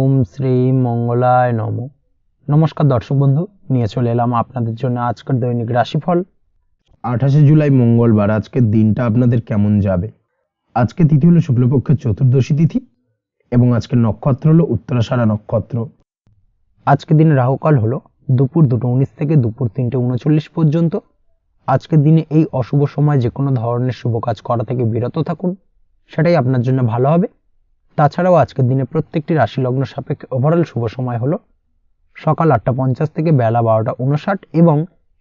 ওম শ্রী মঙ্গলায় নম। নমস্কার দর্শক বন্ধু, নিয়ে চলে এলাম আপনাদের জন্য আজকের দৈনিক রাশিফল। 28শে জুলাই মঙ্গলবার। আজকের দিনটা আপনাদের কেমন যাবে? আজকে তিথি হলো শুক্লপক্ষের চতুর্দশী তিথি এবং আজকের নক্ষত্র হলো উত্তরাষাঢ়া নক্ষত্র। আজকের দিনে রাহুকাল হলো দুপুর 2:19 থেকে দুপুর 3:39 পর্যন্ত। আজকের দিনে এই অশুভ সময় যে কোনো ধরনের শুভ কাজ করা থেকে বিরত থাকুন, সেটাই আপনার জন্য ভালো হবে। তাছাড়াও আজকের দিনে প্রত্যেকটি রাশি লগ্ন সাপেক্ষে ওভারঅল শুভ সময় হলো সকাল 8:50 থেকে বেলা 12:59 এবং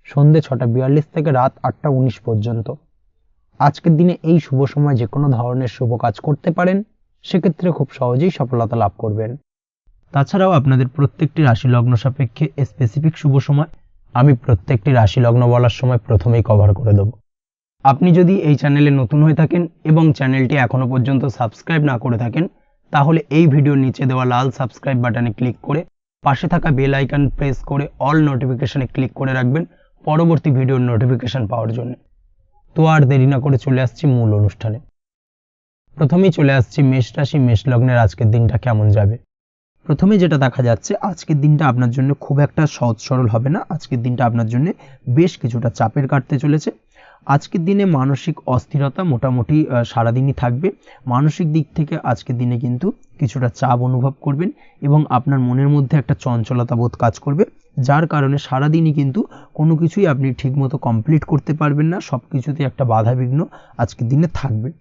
সন্ধে 6:42 থেকে রাত 8:19 পর্যন্ত। আজকের দিনে এই শুভ সময় যে কোনো ধরনের শুভ কাজ করতে পারেন, সেক্ষেত্রে খুব সহজেই সফলতা লাভ করবেন। তাছাড়াও আপনাদের প্রত্যেকটি রাশি লগ্ন সাপেক্ষে স্পেসিফিক শুভ সময় আমি প্রত্যেকটি রাশি লগ্ন বলার সময় প্রথমেই কভার করে দেব। আপনি যদি এই চ্যানেলে নতুন হয়ে থাকেন এবং চ্যানেলটি এখনো পর্যন্ত সাবস্ক্রাইব না করে থাকেন, তাহলে এই ভিডিওর নিচে দেওয়া লাল সাবস্ক্রাইব বাটনে ক্লিক করে পাশে থাকা বেল আইকন প্রেস করে অল নোটিফিকেশনে ক্লিক করে রাখবেন পরবর্তী ভিডিওর নোটিফিকেশন পাওয়ার জন্য। তো আর দেরি না করে চলে আসছি মূল অনুষ্ঠানে। প্রথমেই চলে আসছি মেষ রাশি মেষ লগ্নের আজকের দিনটা কেমন যাবে। প্রথমে যেটা দেখা যাচ্ছে, আজকের দিনটা আপনার জন্য খুব একটা সহজ সরল হবে না। আজকের দিনটা আপনার জন্য বেশ কিছুটা চাপের কাটতে চলেছে। আজকের দিনে মানসিক অস্থিরতা মোটামুটি সারাদিনই থাকবে। মানসিক দিক থেকে আজকের দিনে কিন্তু কিছুটা চাপ অনুভব করবেন এবং আপনার মনের মধ্যে একটা চঞ্চলতা বোধ কাজ করবে, যার কারণে সারাদিনই কিন্তু কোনো কিছুই আপনি ঠিকমতো কমপ্লিট করতে পারবেন না। সব কিছুতে একটা বাধা বিঘ্ন আজকের দিনে থাকবে।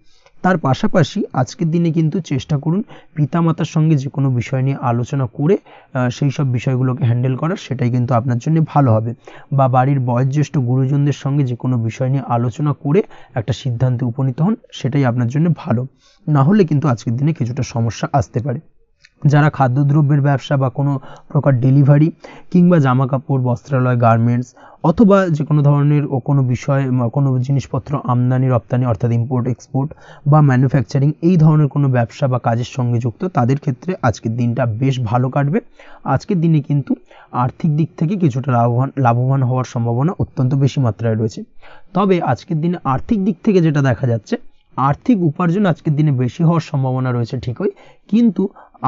তার পাশাপাশি আজকের দিনে কিন্তু চেষ্টা করুন পিতামাতার সঙ্গে যে কোনো বিষয় নিয়ে আলোচনা করে সেই সব বিষয়গুলোকে হ্যান্ডেল করার, সেটাই কিন্তু আপনার জন্য ভালো হবে। বা বাড়ির বয়োজ্যেষ্ঠ গুরুজনদের সঙ্গে যে কোনো বিষয় নিয়ে আলোচনা করে একটা সিদ্ধান্তে উপনীত হন, সেটাই আপনার জন্য ভালো। না হলে কিন্তু আজকের দিনে কিছুটা সমস্যা আসতে পারে। যারা খাদ্যদ্রব্যের ব্যবসা বা কোনো প্রকার ডেলিভারি কিংবা জামা কাপড়, বস্ত্রালয়, গার্মেন্টস অথবা যে কোনো ধরনের কোনো বিষয় কোনো জিনিসপত্র আমদানি রপ্তানি অর্থাৎ ইম্পোর্ট এক্সপোর্ট বা ম্যানুফ্যাকচারিং এই ধরনের কোনো ব্যবসা বা কাজের সঙ্গে যুক্ত, তাদের ক্ষেত্রে আজকের দিনটা বেশ ভালো কাটবে। আজকের দিনে কিন্তু আর্থিক দিক থেকে কিছুটা লাভবান হওয়ার সম্ভাবনা অত্যন্ত বেশি মাত্রায় রয়েছে। তবে আজকের দিনে আর্থিক দিক থেকে যেটা দেখা যাচ্ছে, আর্থিক উপার্জন আজকের দিনে বেশি হওয়ার সম্ভাবনা রয়েছে ঠিকই, কিন্তু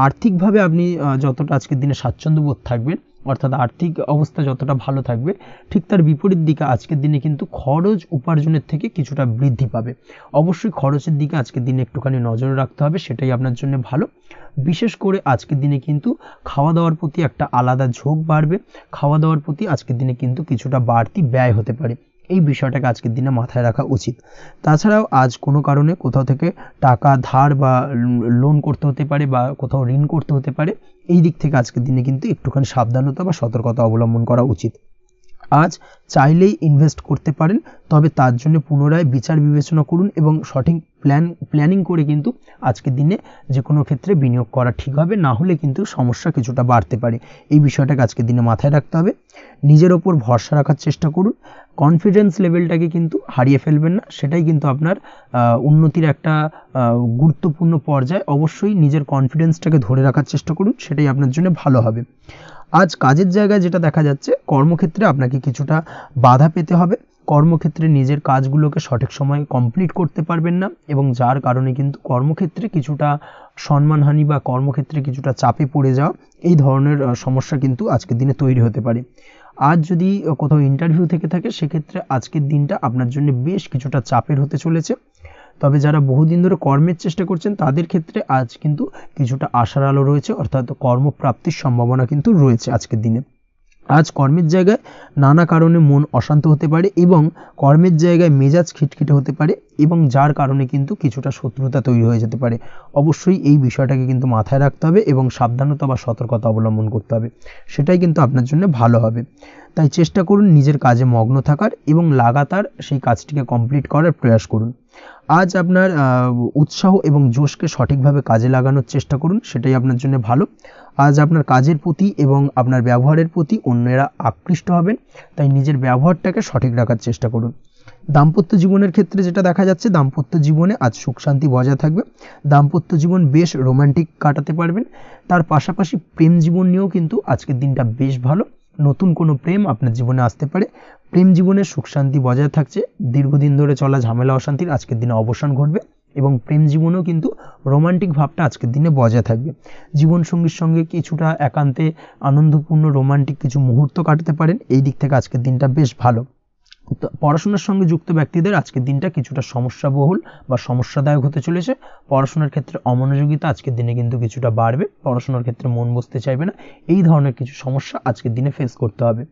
আর্থিকভাবে আপনি যতটা আজকের দিনে স্বাচ্ছন্দ্যবোধ থাকবেন, অর্থাৎ আর্থিক অবস্থা যতটা ভালো থাকবে, ঠিক তার বিপরীত দিকে আজকের দিনে কিন্তু খরচ উপার্জনের থেকে কিছুটা বৃদ্ধি পাবে। অবশ্যই খরচের দিকে আজকের দিনে একটুখানি নজরে রাখতে হবে, সেটাই আপনার জন্য ভালো। বিশেষ করে আজকের দিনে কিন্তু খাওয়া দাওয়ার প্রতি একটা আলাদা ঝোঁক বাড়বে। খাওয়া দাওয়ার প্রতি আজকের দিনে কিন্তু কিছুটা বাড়তি ব্যয় হতে পারে, এই বিষয়টাকে আজকের দিনে মাথায় রাখা উচিত। তাছাড়াও আজ কোনো কারণে কোথাও থেকে টাকা ধার বা লোন করতে হতে পারে বা কোথাও ঋণ করতে হতে পারে, এই দিক থেকে আজকের দিনে কিন্তু একটুখানি সাবধানতা বা সতর্কতা অবলম্বন করা উচিত। আজ চাইলেই ইনভেস্ট করতে পারেন, তবে তার জন্য পুনরায় বিচার বিবেচনা করুন এবং সঠিক প্ল্যানিং করে কিন্তু আজকের দিনে যে কোনো ক্ষেত্রে বিনিয়োগ করা ঠিক হবে। না হলে কিন্তু সমস্যা কিছুটা বাড়তে পারে, এই বিষয়টাকে আজকের দিনে মাথায় রাখতে হবে। নিজের ওপর ভরসা রাখার চেষ্টা করুন, কনফিডেন্স লেভেলটাকে কিন্তু হারিয়ে ফেলবেন না, সেটাই কিন্তু আপনার উন্নতির একটা গুরুত্বপূর্ণ পর্যায়। অবশ্যই নিজের কনফিডেন্সটাকে ধরে রাখার চেষ্টা করুন, সেটাই আপনার জন্য ভালো হবে। আজ কাজের জায়গায় যেটা দেখা যাচ্ছে, কর্মক্ষেত্রে আপনাকে কিছুটা বাধা পেতে হবে। কর্মক্ষেত্রে নিজের কাজগুলোকে সঠিক সময়ে কমপ্লিট করতে পারবেন না এবং যার কারণে কিন্তু কর্মক্ষেত্রে কিছুটা সম্মানহানি বা কর্মক্ষেত্রে কিছুটা চাপে পড়ে যাওয়া, এই ধরনের সমস্যা কিন্তু আজকের দিনে তৈরি হতে পারে। আজ যদি কোথাও ইন্টারভিউ থেকে থাকে, সেক্ষেত্রে আজকের দিনটা আপনার জন্য বেশ কিছুটা চাপের হতে চলেছে। তবে যারা বহুদিন ধরে কর্মের চেষ্টা করছেন, তাদের ক্ষেত্রে আজ কিন্তু কিছুটা আশার আলো রয়েছে, অর্থাৎ কর্মপ্রাপ্তির সম্ভাবনা কিন্তু রয়েছে আজকের দিনে। আজ কর্মের জায়গায় নানা কারণে মন অশান্ত হতে পারে এবং কর্মের জায়গায় মেজাজ খিটখিটে হতে পারে এবং যার কারণে কিন্তু কিছুটা শত্রুতা তৈরি হয়ে যেতে পারে। অবশ্যই এই বিষয়টাকে কিন্তু মাথায় রাখতে হবে এবং সাবধানতা বা সতর্কতা অবলম্বন করতে হবে, সেটাই কিন্তু আপনার জন্য ভালো হবে। তাই চেষ্টা করুন নিজের কাজে মগ্ন থাকার এবং লাগাতার সেই কাজটিকে কমপ্লিট করার প্রয়াস করুন। আজ আপনার উৎসাহ এবং জোশকে সঠিকভাবে কাজে লাগানোর চেষ্টা করুন, সেটাই আপনার জন্য ভালো। আজ আপনার কাজের প্রতি এবং আপনার ব্যবহারের প্রতি অন্যেরা আকৃষ্ট হবেন, তাই নিজের ব্যবহারটাকে সঠিক রাখার চেষ্টা করুন। দাম্পত্য জীবনের ক্ষেত্রে যেটা দেখা যাচ্ছে, দাম্পত্য জীবনে আজ সুখ শান্তি বজায় থাকবে। দাম্পত্য জীবন বেশ রোমান্টিক কাটাতে পারবেন। তার পাশাপাশি প্রেম জীবন নিয়েও কিন্তু আজকের দিনটা বেশ ভালো। নতুন কোনো প্রেম আপনার জীবনে আসতে পারে। প্রেম জীবনে সুখ শান্তি বজায় থাকছে। দীর্ঘদিন ধরে চলা ঝামেলা অশান্তির আজকের দিনে অবসান ঘটবে এবং প্রেম জীবনেও কিন্তু রোমান্টিক ভাবটা আজকের দিনে বজায় থাকবে। জীবনসঙ্গীর সঙ্গে কিছুটা একান্তে আনন্দপূর্ণ রোমান্টিক কিছু মুহূর্ত কাটাতে পারেন, এই দিক থেকে আজকের দিনটা বেশ ভালো। তো পড়াশোনার সঙ্গে যুক্ত ব্যক্তিদের আজকের দিনটা কিছুটা সমস্যাবহুল বা সমস্যাদায়ক হতে চলেছে। পড়াশোনার ক্ষেত্রে অমনোযোগিতা আজকের দিনে কিন্তু কিছুটা বাড়বে, পড়াশোনার ক্ষেত্রে মন বসতে চাইবে না, এই ধরনের কিছু সমস্যা আজকের দিনে ফেস করতে হবে।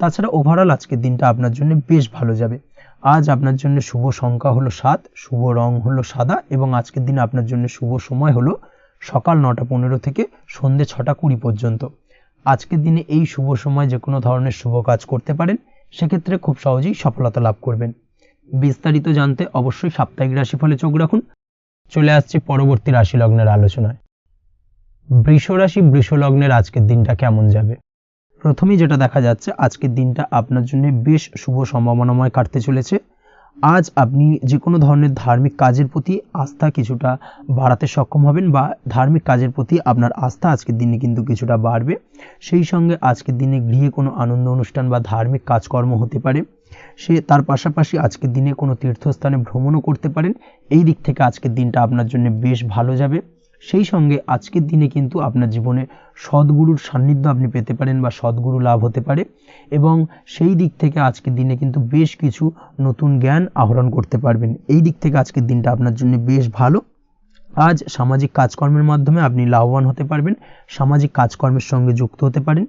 তাছাড়া ওভারঅল আজকের দিনটা আপনার জন্য বেশ ভালো যাবে। আজ আপনার জন্য শুভ সংখ্যা হলো 7, শুভ রং হলো সাদা এবং আজকের দিনে আপনার জন্য শুভ সময় হলো সকাল 9টা 15 থেকে সন্ধ্যে 6টা 20 পর্যন্ত। আজকের দিনে এই শুভ সময় যে কোনো ধরনের শুভ কাজ করতে পারেন, সেক্ষেত্রে খুব সহজেই সফলতা লাভ করবেন। বিস্তারিত জানতে অবশ্যই সাপ্তাহিক রাশিফলে চোখ রাখুন। চলে আসছে পরবর্তী রাশি লগ্নের আলোচনায়। বৃষ রাশি বৃষ লগ্নের আজকের দিনটা কেমন যাবে? প্রথমেই যেটা দেখা যাচ্ছে, আজকের দিনটা আপনার জন্য বেশ শুভ সম্ভাবনাময় কাটতে চলেছে। আজ আপনি যে কোনো ধরনের ধার্মিক কাজের প্রতি আস্থা কিছুটা বাড়াতে সক্ষম হবেন বা ধার্মিক কাজের প্রতি আপনার আস্থা আজকের দিনে কিন্তু কিছুটা বাড়বে। সেই সঙ্গে আজকের দিনে গৃহে কোনো আনন্দ অনুষ্ঠান বা ধার্মিক কাজকর্ম হতে পারে। তার পাশাপাশি আজকের দিনে কোনো তীর্থস্থানে ভ্রমণও করতে পারেন। এই দিক থেকে আজকের দিনটা আপনার জন্য বেশ ভালো যাবে। সেই সঙ্গে আজকের দিনে কিন্তু আপনার জীবনে সদ্গুরুর সান্নিধ্য আপনি পেতে পারেন বা সদ্গুরু লাভ হতে পারে এবং সেই দিক থেকে আজকের দিনে কিন্তু বেশ কিছু নতুন জ্ঞান আহরণ করতে পারবেন। এই দিক থেকে আজকের দিনটা আপনার জন্য বেশ ভালো। আজ সামাজিক কাজকর্মের মাধ্যমে আপনি লাভবান হতে পারবেন, সামাজিক কাজকর্মের সঙ্গে যুক্ত হতে পারেন।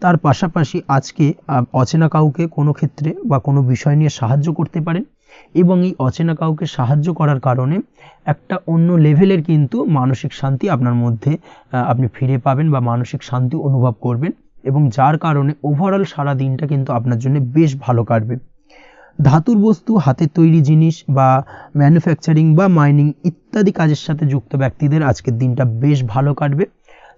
তার পাশাপাশি আজকে অচেনা কাউকে কোনো ক্ষেত্রে বা কোনো বিষয় নিয়ে সাহায্য করতে পারেন এবং এই অচেনা কাউকে সাহায্য করার কারণে একটা অন্য লেভেলের কিন্তু মানসিক শান্তি আপনার মধ্যে আপনি ফিরে পাবেন বা মানসিক শান্তি অনুভব করবেন এবং যার কারণে ওভারঅল সারা দিনটা কিন্তু আপনার জন্য বেশ ভালো কাটবে। ধাতুর বস্তু, হাতের তৈরি জিনিস বা ম্যানুফ্যাকচারিং বা মাইনিং ইত্যাদি কাজের সাথে যুক্ত ব্যক্তিদের আজকের দিনটা বেশ ভালো কাটবে।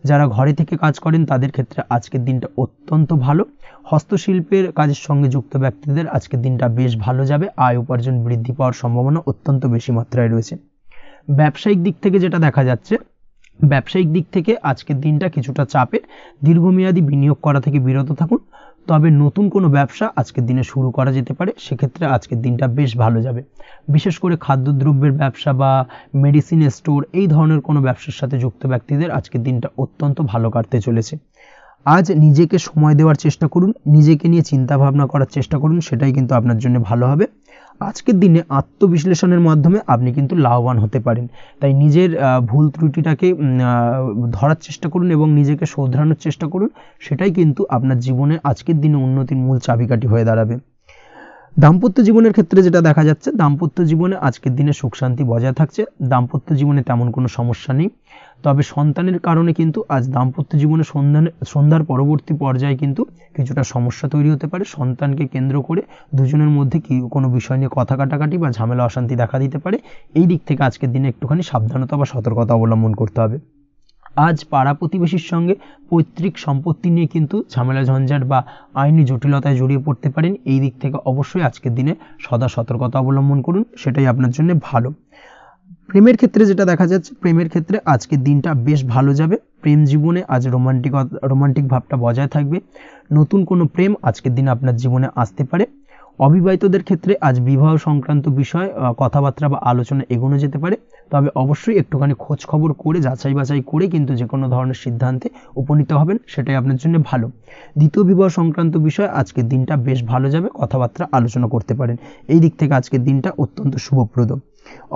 যারা ঘরে থেকে কাজ করেন তাদের ক্ষেত্রে আজকের দিনটা অত্যন্ত ভালো। হস্তশিল্পের কাজের সঙ্গে যুক্ত ব্যক্তিদের আজকের দিনটা বেশ ভালো যাবে। আয় উপার্জন বৃদ্ধি পাওয়ার সম্ভাবনা অত্যন্ত বেশি মাত্রায় রয়েছে। ব্যবসায়িক দিক থেকে যেটা দেখা যাচ্ছে, ব্যবসায়িক দিক থেকে আজকের দিনটা কিছুটা চাপের। দীর্ঘমেয়াদী বিনিয়োগ করা থেকে বিরত থাকুন, তবে নতুন কোনো ব্যবসা আজকের দিনে শুরু করা যেতে পারে, সেক্ষেত্রে আজকের দিনটা বেশ ভালো যাবে। বিশেষ করে খাদ্যদ্রব্যের ব্যবসা বা মেডিসিন স্টোর এই ধরনের কোনো ব্যবসার সাথে যুক্ত ব্যক্তিদের আজকের দিনটা অত্যন্ত ভালো কাটতে চলেছে। আজ নিজেকে সময় দেওয়ার চেষ্টা করুন, নিজেকে নিয়ে চিন্তা ভাবনা করার চেষ্টা করুন, সেটাই কিন্তু আপনার জন্য ভালো হবে। আজকের দিনে আত্মবিশ্লেষণের মাধ্যমে আপনি কিন্তু লাভবান হতে পারেন, তাই নিজের ভুল ত্রুটিটাকে ধরার চেষ্টা করুন এবং নিজেকে শোধরানোর চেষ্টা করুন, সেটাই কিন্তু আপনার জীবনে আজকের দিনে উন্নতির মূল চাবিকাঠি হয়ে দাঁড়াবে। দাম্পত্য জীবনের ক্ষেত্রে যেটা দেখা যাচ্ছে, দাম্পত্য জীবনে আজকের দিনে সুখ শান্তি বজায় থাকছে। দাম্পত্য জীবনে তেমন কোনো সমস্যা নেই, তবে সন্তানের কারণে কিন্তু আজ দাম্পত্য জীবনে সন্ধ্যার পরবর্তী পর্যায়ে কিন্তু কিছুটা সমস্যা তৈরি হতে পারে। সন্তানকে কেন্দ্র করে দুজনের মধ্যে কোনো বিষয় নিয়ে কথা কাটাকাটি বা ঝামেলা অশান্তি দেখা দিতে পারে। এই দিক থেকে আজকের দিনে একটুখানি সাবধানতা বা সতর্কতা অবলম্বন করতে হবে। আজ পাড়া প্রতিবেশীর সঙ্গে পৈতৃক সম্পত্তি নিয়ে কিন্তু ঝামেলা ঝঞ্ঝাট বা আইনি জটিলতায় জড়িয়ে পড়তে পারেন। এই দিক থেকে অবশ্যই আজকের দিনে সদা সতর্কতা অবলম্বন করুন, সেটাই আপনার জন্য ভালো। প্রেমের ক্ষেত্রে যেটা দেখা যাচ্ছে, প্রেমের ক্ষেত্রে আজকের দিনটা বেশ ভালো যাবে। প্রেম জীবনে আজ রোমান্টিক ভাবটা বজায় থাকবে। নতুন কোনো প্রেম আজকের দিনে আপনার জীবনে আসতে পারে। অবিবাহিতদের ক্ষেত্রে আজ বিবাহ সংক্রান্ত বিষয় কথাবার্তা বা আলোচনা এগোনো যেতে পারে, তবে অবশ্যই একটুখানি খোঁজ খবর করে যাচাই বাছাই করে কিন্তু যে কোনো ধরনের সিদ্ধান্তে উপনীত হবেন, সেটাই আপনার জন্য ভালো। দ্বিতীয় বিবাহ সংক্রান্ত বিষয় আজকের দিনটা বেশ ভালো যাবে, কথাবার্তা আলোচনা করতে পারেন। এই দিক থেকে আজকের দিনটা অত্যন্ত শুভপ্রদ।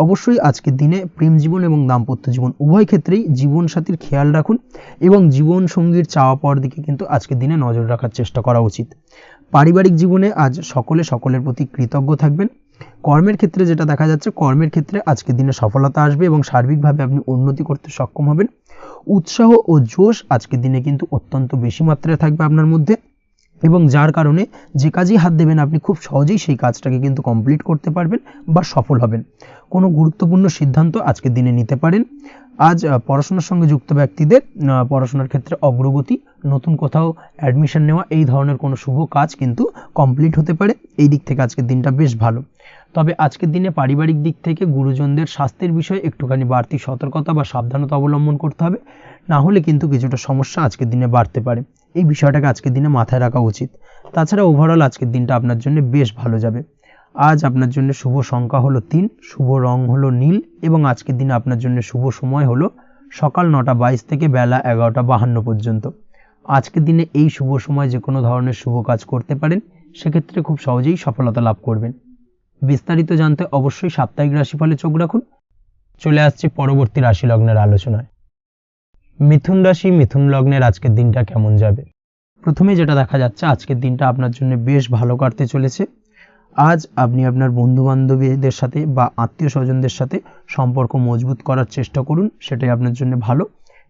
অবশ্যই আজকের দিনে প্রেম জীবন এবং দাম্পত্য জীবন উভয় ক্ষেত্রেই জীবনসাথীর খেয়াল রাখুন এবং জীবন সঙ্গীর চাওয়া পাওয়ার দিকে কিন্তু আজকের দিনে নজর রাখার চেষ্টা করা উচিত। পারিবারিক জীবনে আজ সকলের প্রতি কৃতজ্ঞ থাকবেন। কর্মের ক্ষেত্রে যেটা দেখা যাচ্ছে, কর্মের ক্ষেত্রে আজকের দিনে সফলতা আসবে এবং সার্বিকভাবে আপনি উন্নতি করতে সক্ষম হবেন। উৎসাহ ও জোশ আজকের দিনে কিন্তু অত্যন্ত বেশি মাত্রায় থাকবে আপনার মধ্যে এবং যার কারণে যে কাজেই হাত দেবেন আপনি খুব সহজেই সেই কাজটাকে কিন্তু কমপ্লিট করতে পারবেন বা সফল হবেন। কোনো গুরুত্বপূর্ণ সিদ্ধান্ত আজকের দিনে নিতে পারেন। আজ পড়াশোনার সঙ্গে যুক্ত ব্যক্তিদের পড়াশোনার ক্ষেত্রে অগ্রগতি, নতুন কোথাও অ্যাডমিশন নেওয়া এই ধরনের কোনো শুভ কাজ কিন্তু কমপ্লিট হতে পারে। এই দিক থেকে আজকের দিনটা বেশ ভালো। তবে আজকের দিনে পারিবারিক দিক থেকে গুরুজনদের স্বাস্থ্যের বিষয়ে একটুখানি বাড়তি সতর্কতা বা সাবধানতা অবলম্বন করতে হবে, না হলে কিন্তু কিছুটা সমস্যা আজকের দিনে বাড়তে পারে। এই বিষয়টাকে আজকের দিনে মাথায় রাখা উচিত। তাছাড়া ওভারঅল আজকের দিনটা আপনার জন্য বেশ ভালো যাবে। আজ আপনার জন্য শুভ সংখ্যা হলো 3, শুভ রং হলো নীল এবং আজকের দিনে আপনার জন্য শুভ সময় হলো সকাল 9:22 থেকে বেলা 11:52 পর্যন্ত। আজকের দিনে এই শুভ সময় যে কোনো ধরনের শুভ কাজ করতে পারেন, সেক্ষেত্রে খুব সহজেই সফলতা লাভ করবেন। বিস্তারিত জানতে অবশ্যই সাপ্তাহিক রাশিফলে চোখ রাখুন। চলে আসছে পরবর্তী রাশি লগ্নের আলোচনায়। মিথুন রাশি, মিথুন লগ্নের আজকের দিনটা কেমন যাবে? প্রথমে যেটা দেখা যাচ্ছে, আজকের দিনটা আপনার জন্য বেশ ভালো কাটতে চলেছে। আজ আপনি আপনার বন্ধু বান্ধবীদের সাথে বা আত্মীয় স্বজনদের সাথে সম্পর্ক মজবুত করার চেষ্টা করুন, সেটাই আপনার জন্য ভালো।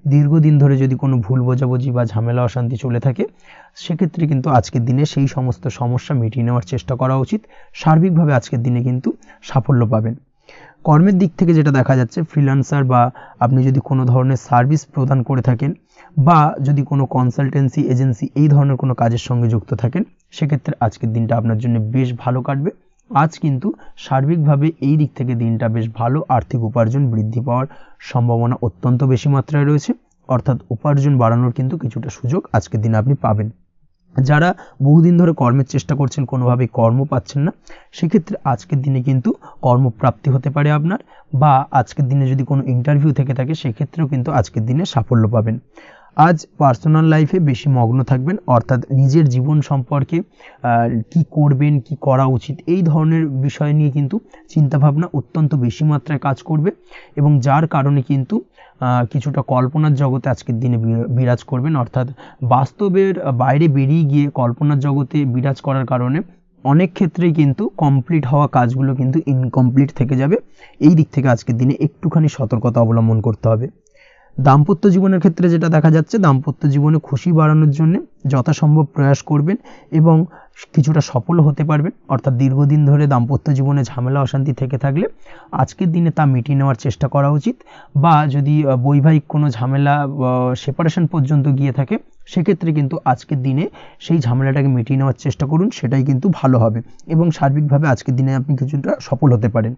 দীর্ঘদিন ধরে যদি কোনো ভুল বোঝাবুঝি বা ঝামেলা অশান্তি চলে থাকে, সেক্ষেত্রে কিন্তু আজকের দিনে সেই সমস্ত সমস্যা মিটিয়ে নেওয়ার চেষ্টা করা উচিত। সার্বিকভাবে আজকের দিনে কিন্তু সাফল্য পাবেন। কর্মের দিক থেকে যেটা দেখা যাচ্ছে, ফ্রিল্যান্সার বা আপনি যদি কোনো ধরনের সার্ভিস প্রদান করে থাকেন বা যদি কোনো কনসালটেন্সি এজেন্সি এই ধরনের কোনো কাজের সঙ্গে যুক্ত থাকেন, সেক্ষেত্রে আজকের দিনটা আপনার জন্য বেশ ভালো কাটবে। আজ কিন্তু সার্বিকভাবে এই দিক থেকে দিনটা বেশ ভালো। আর্থিক উপার্জন বৃদ্ধি পাওয়ার সম্ভাবনা অত্যন্ত বেশি মাত্রায় রয়েছে, অর্থাৎ উপার্জন বাড়ানোর কিন্তু কিছুটা সুযোগ আজকের দিনে আপনি পাবেন। যারা বহুদিন ধরে কর্মের চেষ্টা করছেন, কোনোভাবেই কর্ম পাচ্ছেন না, সেক্ষেত্রে আজকের দিনে কিন্তু কর্মপ্রাপ্তি হতে পারে আপনার, বা আজকের দিনে যদি কোনো ইন্টারভিউ থেকে থাকে, সেক্ষেত্রেও কিন্তু আজকের দিনে সাফল্য পাবেন। আজ পার্সোনাল লাইফে বেশি মগ্ন থাকবেন, অর্থাৎ নিজের জীবন সম্পর্কে কি করবেন, কি করা উচিত, এই ধরনের বিষয় নিয়ে কিন্তু চিন্তাভাবনা অত্যন্ত বেশি মাত্রায় কাজ করবে এবং যার কারণে কিন্তু কিছুটা কল্পনার জগতে আজকের দিনে বিরাজ করবেন, অর্থাৎ বাস্তবের বাইরে বেরিয়ে গিয়ে কল্পনার জগতে বিরাজ করার কারণে অনেক ক্ষেত্রেই কিন্তু কমপ্লিট হওয়া কাজগুলো কিন্তু ইনকমপ্লিট থেকে যাবে। এই দিক থেকে আজকের দিনে একটুখানি সতর্কতা অবলম্বন করতে হবে। দাম্পত্য জীবনের ক্ষেত্রে যেটা দেখা যাচ্ছে, দাম্পত্য জীবনে খুশি বাড়ানোর জন্য যথাসম্ভব প্রয়াস করবেন এবং কিছুটা সফল হতে পারবেন। অর্থাৎ দীর্ঘদিন ধরে দাম্পত্য জীবনে ঝামেলা অশান্তি থেকে থাকলে আজকের দিনে তা মিটিয়ে নেওয়ার চেষ্টা করা উচিত, বা যদি বৈবাহিক কোনো ঝামেলা সেপারেশন পর্যন্ত গিয়ে থাকে, সেক্ষেত্রে কিন্তু আজকের দিনে সেই ঝামেলাটাকে মিটিয়ে নেওয়ার চেষ্টা করুন, সেটাই কিন্তু ভালো হবে এবং সার্বিকভাবে আজকের দিনে আপনি কিছুটা সফল হতে পারেন।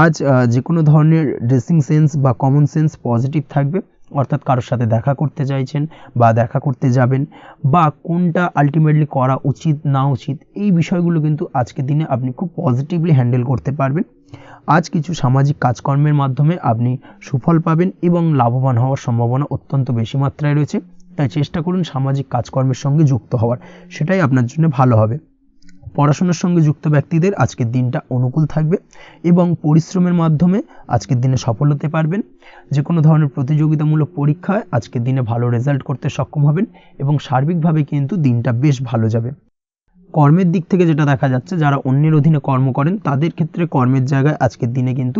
আজ যে কোনো ধরনের ড্রেসিং সেন্স বা কমন সেন্স পজিটিভ থাকবে, অর্থাৎ কারোর সাথে দেখা করতে চাইছেন বা দেখা করতে যাবেন, বা কোনটা আলটিমেটলি করা উচিত না উচিত, এই বিষয়গুলো কিন্তু আজকের দিনে আপনি খুব পজিটিভলি হ্যান্ডেল করতে পারবেন। আজ কিছু সামাজিক কাজকর্মের মাধ্যমে আপনি সুফল পাবেন এবং লাভবান হওয়ার সম্ভাবনা অত্যন্ত বেশি মাত্রায় রয়েছে, তাই চেষ্টা করুন সামাজিক কাজকর্মের সঙ্গে যুক্ত হওয়ার, সেটাই আপনার জন্য ভালো হবে। পড়াশোনার সঙ্গে যুক্ত ব্যক্তিদের আজকের দিনটা অনুকূল থাকবে এবং পরিশ্রমের মাধ্যমে আজকের দিনে সফল হতে পারবেন। যে কোনো ধরনের প্রতিযোগিতামূলক পরীক্ষায় আজকের দিনে ভালো রেজাল্ট করতে সক্ষম হবেন এবং সার্বিকভাবে কিন্তু দিনটা বেশ ভালো যাবে। কর্মের দিক থেকে যেটা দেখা যাচ্ছে, যারা অন্যের অধীনে কর্ম করেন তাদের ক্ষেত্রে কর্মের জায়গায় আজকের দিনে কিন্তু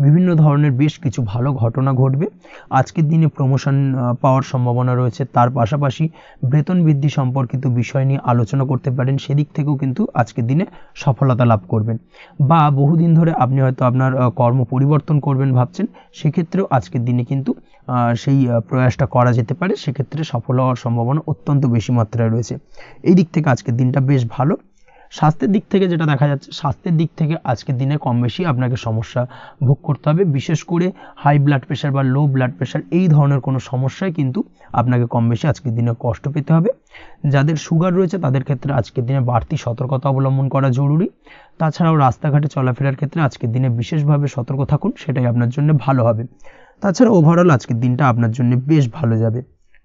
বিভিন্ন ধরনের বেশ কিছু ভালো ঘটনা ঘটবে। আজকের দিনে প্রমোশন পাওয়ার সম্ভাবনা রয়েছে, তার পাশাপাশি বেতন বৃদ্ধি সম্পর্কিত বিষয় নিয়ে আলোচনা করতে পারেন, সেদিক থেকেও কিন্তু আজকের দিনে সফলতা লাভ করবেন। বা বহুদিন ধরে আপনি হয়তো আপনার কর্ম পরিবর্তন করবেন ভাবছেন, সেক্ষেত্রেও আজকের দিনে কিন্তু সেই প্রয়াসটা করা যেতে পারে, সেক্ষেত্রে সফল হওয়ার সম্ভাবনা অত্যন্ত বেশি মাত্রায় রয়েছে। এই দিক থেকে আজকের দিনটা বেশ ভালো। স্বাস্থ্যের দিক থেকে যেটা দেখা যাচ্ছে, স্বাস্থ্যের দিক থেকে আজকের দিনে কম বেশি আপনাকে সমস্যা ভোগ করতে হবে, বিশেষ করে হাই ব্লাড প্রেশার বা লো ব্লাড প্রেশার এই ধরনের কোনো সমস্যায় কিন্তু আপনাকে কম বেশি আজকের দিনে কষ্ট পেতে হবে। যাদের সুগার রয়েছে তাদের ক্ষেত্রে আজকের দিনে বাড়তি সতর্কতা অবলম্বন করা জরুরি। তাছাড়াও রাস্তাঘাটে চলাফেরার ক্ষেত্রে আজকের দিনে বিশেষভাবে সতর্ক থাকুন, সেটাই আপনার জন্য ভালো হবে। তাছাড়া ওভারঅল আজকের দিনটা আপনার জন্য বেশ ভালো যাবে।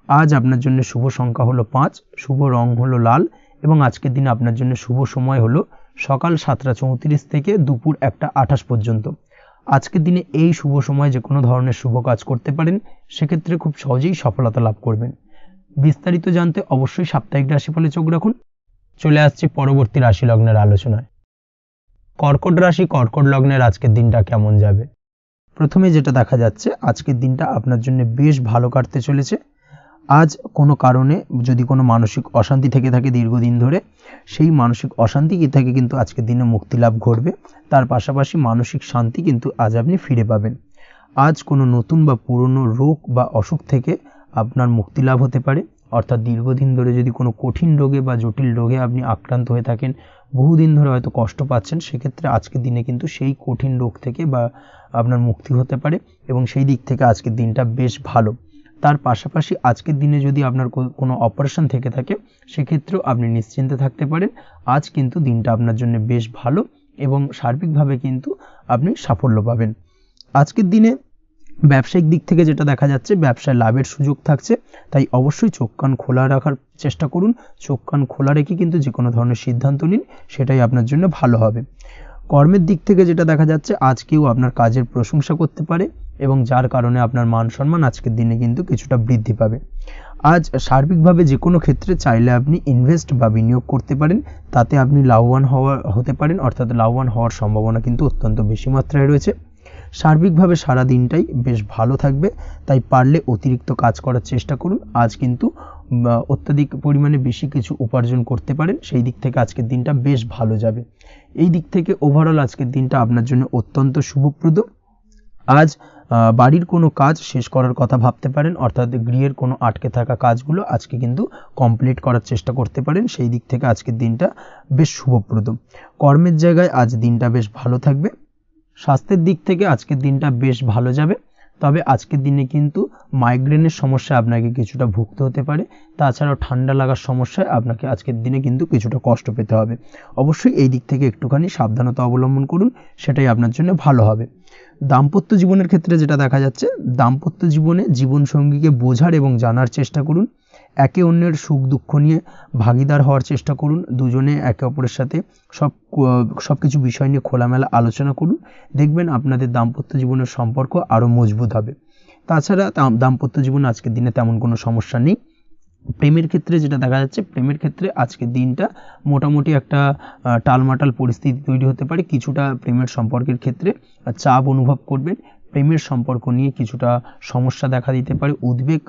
আজ আপনার জন্য শুভ সংখ্যা হলো 5, শুভ রং হলো লাল এবং আজকের দিনে আপনার জন্য শুভ সময় হলো সকাল 7:34 থেকে দুপুর 1:28 পর্যন্ত। আজকের দিনে এই শুভ সময় যে কোনো ধরনের শুভ কাজ করতে পারেন, সেক্ষেত্রে খুব সহজেই সফলতা লাভ করবেন। বিস্তারিত জানতে অবশ্যই সাপ্তাহিক রাশিফলে চোখ রাখুন। চলে আসছি পরবর্তী রাশি লগ্নের আলোচনায়। কর্কট রাশি, কর্কট লগ্নের আজকের দিনটা কেমন যাবে? প্রথমে যেটা দেখা যাচ্ছে, আজকের দিনটা আপনার জন্য বেশ ভালো কাটতে চলেছে। আজ কোনো কারণে যদি কোনো মানসিক অশান্তি থেকে থাকে দীর্ঘদিন ধরে, সেই মানসিক অশান্তি থেকে কিন্তু আজকের দিনে মুক্তি লাভ ঘটবে। তার পাশাপাশি মানসিক শান্তি কিন্তু আজ আপনি ফিরে পাবেন। আজ কোনো নতুন বা পুরনো রোগ বা অসুখ থেকে আপনার মুক্তি লাভ হতে পারে, অর্থাৎ দীর্ঘদিন ধরে যদি কোনো কঠিন রোগে বা জটিল রোগে আপনি আক্রান্ত হয়ে থাকেন, বহুদিন ধরে হয়তো কষ্ট পাচ্ছেন, সেক্ষেত্রে আজকের দিনে কিন্তু সেই কঠিন রোগ থেকে বা আপনার মুক্তি হতে পারে এবং সেই দিক থেকে আজকের দিনটা বেশ ভালো। তার পাশাপাশি আজকের দিনে যদি আপনার কোনো অপারেশন থেকে থাকে, সেক্ষেত্রেও আপনি নিশ্চিন্তে থাকতে পারেন। আজ কিন্তু দিনটা আপনার জন্য বেশ ভালো এবং সার্বিকভাবে কিন্তু আপনি সাফল্য পাবেন। আজকের দিনে ব্যবসায়িক দিক থেকে যেটা দেখা যাচ্ছে, ব্যবসায় লাভের সুযোগ থাকছে, তাই অবশ্যই চোখ কান খোলা রাখার চেষ্টা করুন। চোখ কান খোলা রেখে কিন্তু যে কোনো ধরনের সিদ্ধান্ত নিন, সেটাই আপনার জন্য ভালো হবে। কর্মের দিক থেকে যেটা দেখা যাচ্ছে, আজ কেউ আপনার কাজের প্রশংসা করতে পারে এবং যার কারণে আপনার মান সম্মান আজকের দিনে কিন্তু কিছুটা বৃদ্ধি পাবে। আজ সার্বিকভাবে যে কোনো ক্ষেত্রে চাইলে আপনি ইনভেস্ট বা বিনিয়োগ করতে পারেন, তাতে আপনি লাভবান হতে পারেন, অর্থাৎ লাভবান হওয়ার সম্ভাবনা কিন্তু অত্যন্ত বেশি মাত্রায় রয়েছে। সার্বিকভাবে সারা দিনটাই বেশ ভালো থাকবে, তাই পারলে অতিরিক্ত কাজ করার চেষ্টা করুন। আজ কিন্তু অত্যাধিক পরিমাণে বেশি কিছু উপার্জন করতে পারেন, সেই দিক থেকে আজকের দিনটা বেশ ভালো যাবে। এই দিক থেকে ওভারঅল আজকের দিনটা আপনার জন্য অত্যন্ত শুভপ্রদ। আজ বাড়ির কোনো কাজ শেষ করার কথা ভাবতে পারেন, অর্থাৎ গৃহের কোনো আটকে থাকা কাজগুলো আজকে কিন্তু কমপ্লিট করার চেষ্টা করতে পারেন, সেই দিক থেকে আজকের দিনটা বেশ শুভপ্রদ। কর্মের জায়গায় আজ দিনটা বেশ ভালো থাকবে। স্বাস্থ্যের দিক থেকে আজকের দিনটা বেশ ভালো যাবে, তবে আজকের দিনে কিন্তু মাইগ্রেনের সমস্যা আপনাকে কিছুটা ভুগতে হতে পারে, তাছাড়াও ঠান্ডা লাগার সমস্যায় আপনাকে আজকের দিনে কিন্তু কিছুটা কষ্ট পেতে হবে। অবশ্যই এই দিক থেকে একটুখানি সাবধানতা অবলম্বন করুন, সেটাই আপনার জন্য ভালো হবে। দাম্পত্য জীবনের ক্ষেত্রে যেটা দেখা যাচ্ছে, দাম্পত্য জীবনে জীবনসঙ্গীকে বোঝার এবং জানার চেষ্টা করুন। একে অন্যের সুখ দুঃখ নিয়ে ভাগিদার হওয়ার চেষ্টা করুন। দুজনে একে অপরের সাথে সব কিছু বিষয় নিয়ে খোলামেলা আলোচনা করুন, দেখবেন আপনাদের দাম্পত্য জীবনের সম্পর্ক আরও মজবুত হবে। তাছাড়া দাম্পত্য জীবনে আজকের দিনে তেমন কোনো সমস্যা নেই। প্রেমের ক্ষেত্রে যেটা দেখা যাচ্ছে, প্রেমের ক্ষেত্রে আজকের দিনটা মোটামুটি একটা টালমাটাল পরিস্থিতি তৈরি হতে পারে। কিছুটা প্রেমের সম্পর্কের ক্ষেত্রে চাপ অনুভব করবেন, প্রেমের সম্পর্ক নিয়ে কিছুটা সমস্যা দেখা দিতে পারে, উদ্বেগ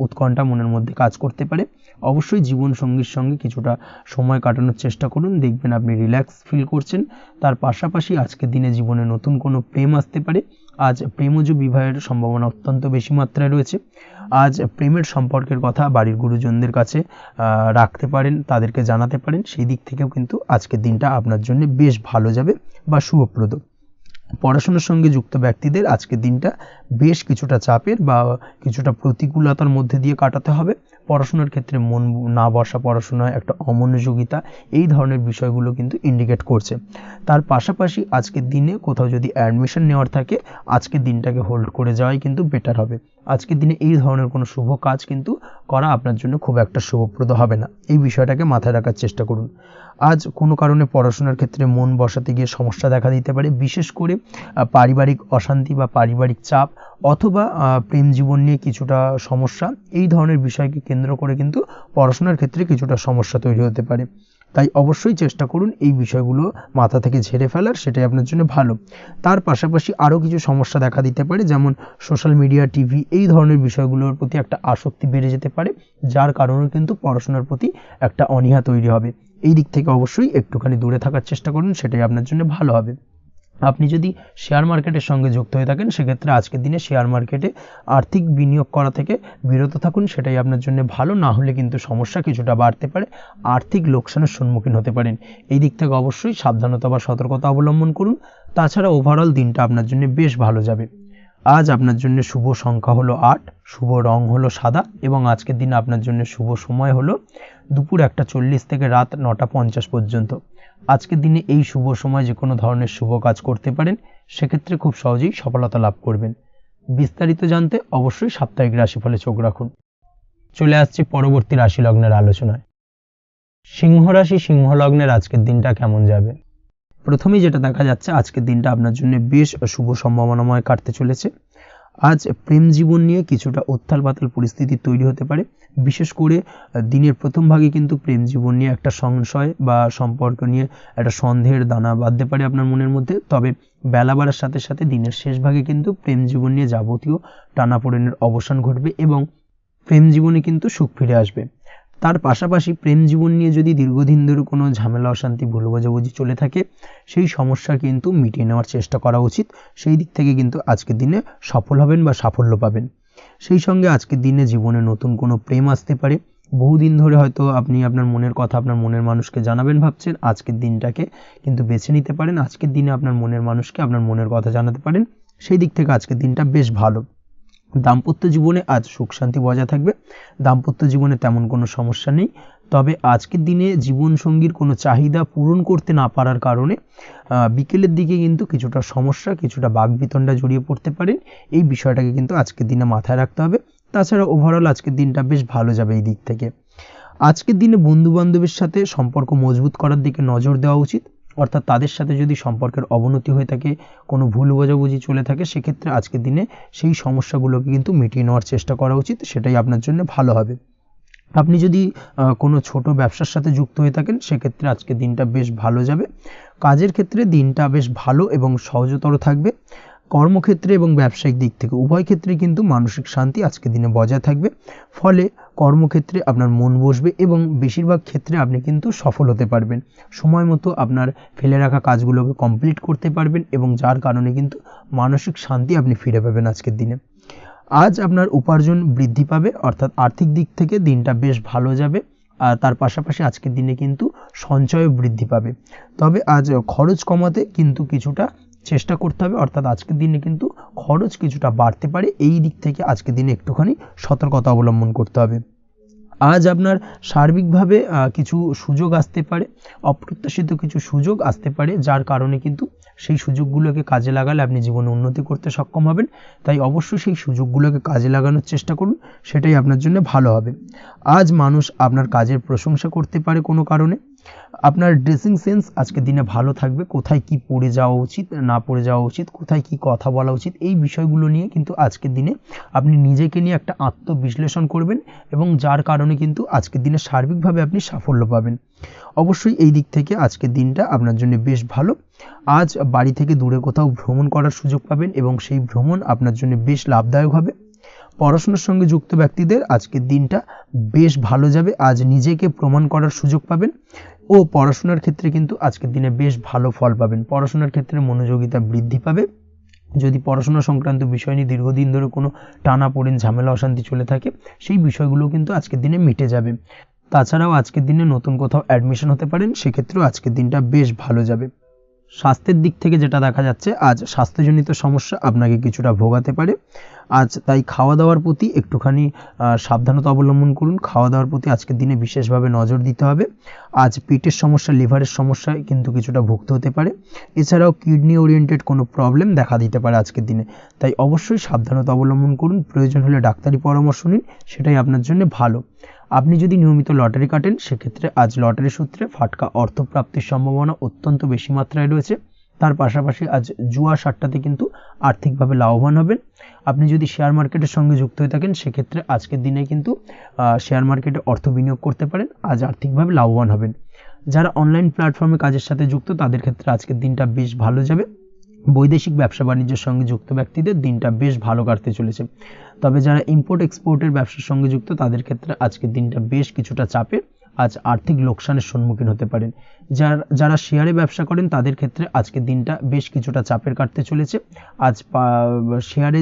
উৎকণ্ঠা মনের মধ্যে কাজ করতে পারে। অবশ্যই জীবনসঙ্গীর সঙ্গে কিছুটা সময় কাটানোর চেষ্টা করুন, দেখবেন আপনি রিল্যাক্স ফিল করছেন। তার পাশাপাশি আজকের দিনে জীবনে নতুন কোনো প্রেম আসতে পারে। আজ প্রেমজ বিবাহের সম্ভাবনা অত্যন্ত বেশি মাত্রায় রয়েছে। আজ প্রেমের সম্পর্কের কথা বাড়ির গুরুজনদের কাছে রাখতে পারেন, তাদেরকে জানাতে পারেন, সেই দিক থেকেও কিন্তু আজকের দিনটা আপনার জন্য বেশ ভালো যাবে বা শুভপ্রদ। পড়াশোনার সঙ্গে যুক্ত ব্যক্তিদের আজকের দিনটা বেশ কিছুটা চাপের বা কিছুটা প্রতিকূলতার মধ্যে দিয়ে কাটাতে হবে। পড়াশোনার ক্ষেত্রে মন না বসা, পড়াশোনায় একটা অমনোযোগিতা, এই ধরনের বিষয়গুলো কিন্তু ইন্ডিকেট করছে। তার পাশাপাশি আজকের দিনে কোথাও যদি অ্যাডমিশন নেওয়ার থাকে, আজকের দিনটাকে হোল্ড করে যাওয়াই কিন্তু বেটার হবে। আজকের দিনে এই ধরনের কোনো শুভ কাজ কিন্তু করা আপনার জন্য খুব একটা শুভপ্রদ হবে না, এই বিষয়টাকে মাথায় রাখার চেষ্টা করুন। আজ কোনো কারণে পড়াশোনার ক্ষেত্রে মন বসাতে গিয়ে সমস্যা দেখা দিতে পারে, বিশেষ করে পারিবারিক অশান্তি বা পারিবারিক চাপ অথবা প্রেম জীবন নিয়ে কিছুটা সমস্যা, এই ধরনের বিষয়কে কেন্দ্র করে কিন্তু পড়াশোনার ক্ষেত্রে কিছুটা সমস্যা তৈরি হতে পারে। তাই অবশ্যই চেষ্টা করুন এই বিষয়গুলো মাথা থেকে ঝেড়ে ফেলার, সেটাই আপনার জন্য ভালো। তার পাশাপাশি আরও কিছু সমস্যা দেখা দিতে পারে, যেমন সোশ্যাল মিডিয়া, টিভি, এই ধরনের বিষয়গুলোর প্রতি একটা আসক্তি বেড়ে যেতে পারে, যার কারণে কিন্তু পড়াশোনার প্রতি একটা অনীহা তৈরি হবে। এই দিক থেকে অবশ্যই একটুখানি দূরে থাকার চেষ্টা করুন, সেটাই আপনার জন্য ভালো হবে। আপনি যদি শেয়ার মার্কেটের সঙ্গে যুক্ত হয়ে থাকেন, সেক্ষেত্রে আজকের দিনে শেয়ার মার্কেটে আর্থিক বিনিয়োগ করা থেকে বিরত থাকুন, সেটাই আপনার জন্য ভালো। না হলে কিন্তু সমস্যা কিছুটা বাড়তে পারে, আর্থিক লোকসানের সম্মুখীন হতে পারেন। এই দিক থেকে অবশ্যই সাবধানতা বা সতর্কতা অবলম্বন করুন। তাছাড়া ওভারঅল দিনটা আপনার জন্য বেশ ভালো যাবে। আজ আপনার জন্য শুভ সংখ্যা হলো 8, শুভ রং হলো সাদা এবং আজকের দিনে আপনার জন্য শুভ সময় হলো দুপুর 1:40 থেকে রাত 9:50 পর্যন্ত। আজকের দিনে এই শুভ সময় যে কোনো ধরনের শুভ কাজ করতে পারেন, সেক্ষেত্রে খুব সহজেই সফলতা লাভ করবেন। বিস্তারিত জানতে অবশ্যই সাপ্তাহিক রাশিফলে চোখ রাখুন। চলে আসছি পরবর্তী রাশি লগ্নের আলোচনায়। সিংহ রাশি, সিংহ লগ্নের আজকের দিনটা কেমন যাবে? প্রথমেই যেটা দেখা যাচ্ছে, আজকের দিনটা আপনার জন্য বেশ শুভ সম্ভাবনাময় কাটতে চলেছে। আজ প্রেম জীবন নিয়ে কিছুটা উত্থাল পাতাল পরিস্থিতি তৈরি হতে পারে, বিশেষ করে দিনের প্রথম ভাগে কিন্তু প্রেম জীবন নিয়ে একটা সংশয় বা সম্পর্ক নিয়ে একটা সন্দেহের দানা বাঁধতে পারে আপনার মনের মধ্যে। তবে বেলা বাড়ার সাথে সাথে দিনের শেষ ভাগে কিন্তু প্রেম জীবন নিয়ে যাবতীয় টানাপোড়েনের অবসান ঘটবে এবং প্রেম জীবনে কিন্তু সুখ ফিরে আসবে। তার পাশাপাশি প্রেম জীবন নিয়ে যদি দীর্ঘদিন ধরে কোনো ঝামেলা, অশান্তি, ভুল বোঝাবুঝি চলে থাকে, সেই সমস্যা কিন্তু মিটিয়ে নেওয়ার চেষ্টা করা উচিত। সেই দিক থেকে কিন্তু আজকের দিনে সফল হবেন বা সাফল্য পাবেন। সেই সঙ্গে আজকের দিনে জীবনে নতুন কোনো প্রেম আসতে পারে। বহুদিন ধরে হয়তো আপনি আপনার মনের কথা আপনার মনের মানুষকে জানাবেন ভাবছেন, আজকের দিনটাকে কিন্তু বেছে নিতে পারেন। আজকের দিনে আপনার মনের মানুষকে আপনার মনের কথা জানাতে পারেন, সেই দিক থেকে আজকের দিনটা বেশ ভালো। দাম্পত্য জীবনে আজ সুখ শান্তি বজায় থাকবে, দাম্পত্য জীবনে তেমন কোনো সমস্যা নেই। তবে আজকের দিনে জীবনসঙ্গীর কোনো চাহিদা পূরণ করতে না পারার কারণে বিকেলের দিকে কিন্তু কিছুটা সমস্যা, কিছুটা বাকবিতণ্ডা জড়িয়ে পড়তে পারেন। এই বিষয়টাকে কিন্তু আজকের দিনে মাথায় রাখতে হবে। তাছাড়া ওভারঅল আজকের দিনটা বেশ ভালো যাবে এই দিক থেকে। আজকের দিনে বন্ধু-বান্ধবের সাথে সম্পর্ক মজবুত করার দিকে নজর দেওয়া উচিত, অর্থাৎ তাদের সাথে যদি সম্পর্কের অবনতি হয়ে থাকে, কোনো ভুল বোঝাবুঝি চলে থাকে, সেক্ষেত্রে আজকের দিনে সেই সমস্যাগুলোকে কিন্তু মিটিয়ে নেওয়ার চেষ্টা করা উচিত, সেটাই আপনার জন্য ভালো হবে। আপনি যদি কোনো ছোট ব্যবসার সাথে যুক্ত হয়ে থাকেন, সেক্ষেত্রে আজকের দিনটা বেশ ভালো যাবে। কাজের ক্ষেত্রে দিনটা বেশ ভালো এবং সহজতর থাকবে। কর্মক্ষেত্রে এবং ব্যবসায়িক দিক থেকে উভয় ক্ষেত্রে কিন্তু মানসিক শান্তি আজকের দিনে বজায় থাকবে। ফলে কর্মক্ষেত্রে আপনার মন বসবে এবং বেশিরভাগ ক্ষেত্রে আপনি কিন্তু সফল হতে পারবেন। সময় মতো আপনার ফেলে রাখা কাজগুলোকে কমপ্লিট করতে পারবেন এবং যার কারণে কিন্তু মানসিক শান্তি আপনি ফিরে পাবেন আজকের দিনে। আজ আপনার উপার্জন বৃদ্ধি পাবে, অর্থাৎ আর্থিক দিক থেকে দিনটা বেশ ভালো যাবে। আর তার পাশাপাশি আজকের দিনে কিন্তু সঞ্চয়ও বৃদ্ধি পাবে। তবে আজ খরচ কমাতে কিন্তু কিছুটা চেষ্টা করতে হবে, অর্থাৎ আজকের দিনে কিন্তু খরচ কিছুটা বাড়তে পারে। এই দিক থেকে আজকের দিনে একটুখানি সতর্কতা অবলম্বন করতে হবে। আজ আপনার সার্বিকভাবে কিছু সুযোগ আসতে পারে, অপ্রত্যাশিত কিছু সুযোগ আসতে পারে, যার কারণে কিন্তু সেই সুযোগগুলোকে কাজে লাগালে আপনি জীবনে উন্নতি করতে সক্ষম হবেন। তাই অবশ্যই সেই সুযোগগুলোকে কাজে লাগানোর চেষ্টা করুন, সেটাই আপনার জন্য ভালো হবে। আজ মানুষ আপনার কাজের প্রশংসা করতে পারে কোনো কারণে। আপনার ড্রেসিং সেন্স আজকের দিনে ভালো থাকবে, কোথায় কি পরে যাওয়া উচিত, না পরে যাওয়া উচিত, কোথায় কি কথা বলা উচিত, এই বিষয়গুলো নিয়ে কিন্তু আজকের দিনে আপনি নিজেকে নিয়ে একটা আত্মবিশ্লেষণ করবেন এবং যার কারণে কিন্তু আজকের দিনে সার্বিকভাবে আপনি সাফল্য পাবেন। অবশ্যই এই দিক থেকে আজকের দিনটা আপনার জন্য বেশ ভালো। আজ বাড়ি থেকে দূরে কোথাও ভ্রমণ করার সুযোগ পাবেন এবং সেই ভ্রমণ আপনার জন্য বেশ লাভদায়ক হবে। পড়াশোনার সঙ্গে যুক্ত ব্যক্তিদের আজকের দিনটা বেশ ভালো যাবে। আজ নিজেকে প্রমাণ করার সুযোগ পাবেন ও পড়াশোনার ক্ষেত্রে কিন্তু আজকের দিনে বেশ ভালো ফল পাবেন। পড়াশোনার ক্ষেত্রে মনোযোগিতা বৃদ্ধি পাবে। যদি পড়াশোনা সংক্রান্ত বিষয় নিয়ে দীর্ঘদিন ধরে কোনো টানাপোড়েন, ঝামেলা, অশান্তি চলে থাকে, সেই বিষয়গুলো কিন্তু আজকের দিনে মিটে যাবে। তাছাড়াও আজকের দিনে নতুন কোথাও অ্যাডমিশন হতে পারেন, সেক্ষেত্রেও আজকের দিনটা বেশ ভালো যাবে। স্বাস্থ্যের দিক থেকে যেটা দেখা যাচ্ছে, আজ স্বাস্থ্যজনিত সমস্যা আপনাকে কিছুটা ভোগাতে পারে। আজ তাই খাওয়া দাওয়ার প্রতি একটুখানি সাবধানতা অবলম্বন করুন। খাওয়া দাওয়ার প্রতি আজকের দিনে বিশেষভাবে নজর দিতে হবে। আজ পেটের সমস্যা, লিভারের সমস্যায় কিন্তু কিছুটা ভুগতে হতে পারে। এছাড়াও কিডনি ওরিয়েন্টেড কোনো প্রবলেম দেখা দিতে পারে আজকের দিনে। তাই অবশ্যই সাবধানতা অবলম্বন করুন। প্রয়োজন হলে ডাক্তারি পরামর্শ নিন, সেটাই আপনার জন্য ভালো। আপনি যদি নিয়মিত লটারি কাটেন, সেক্ষেত্রে আজ লটারি সূত্রে ফাটকা অর্থপ্রাপ্তির সম্ভাবনা অত্যন্ত বেশি মাত্রায় রয়েছে। তার পাশাপাশি আজ জুয়া সাট্টাতে কিন্তু আর্থিকভাবে লাভবান হবেন। আপনি যদি শেয়ার মার্কেটের সঙ্গে যুক্ত হয়ে থাকেন, সেক্ষেত্রে আজকের দিনে কিন্তু শেয়ার মার্কেটে অর্থ বিনিয়োগ করতে পারেন, আজ আর্থিকভাবে লাভবান হবেন। যারা অনলাইন প্ল্যাটফর্মে কাজের সাথে যুক্ত, তাদের ক্ষেত্রে আজকের দিনটা বেশ ভালো যাবে। বৈদেশিক ব্যবসা বাণিজ্যের সঙ্গে যুক্ত ব্যক্তিদের দিনটা বেশ ভালো কাটতে চলেছে। তবে যারা ইম্পোর্ট এক্সপোর্টের ব্যবসার সঙ্গে যুক্ত, তাদের ক্ষেত্রে আজকের দিনটা বেশ কিছুটা চাপের। আজ আর্থিক লোকসানের সম্মুখীন হতে পারেন। যারা শেয়ারে ব্যবসা করেন, তাদের ক্ষেত্রে আজকের দিনটা বেশ কিছুটা চাপের কাটতে চলেছে। আজ শেয়ারে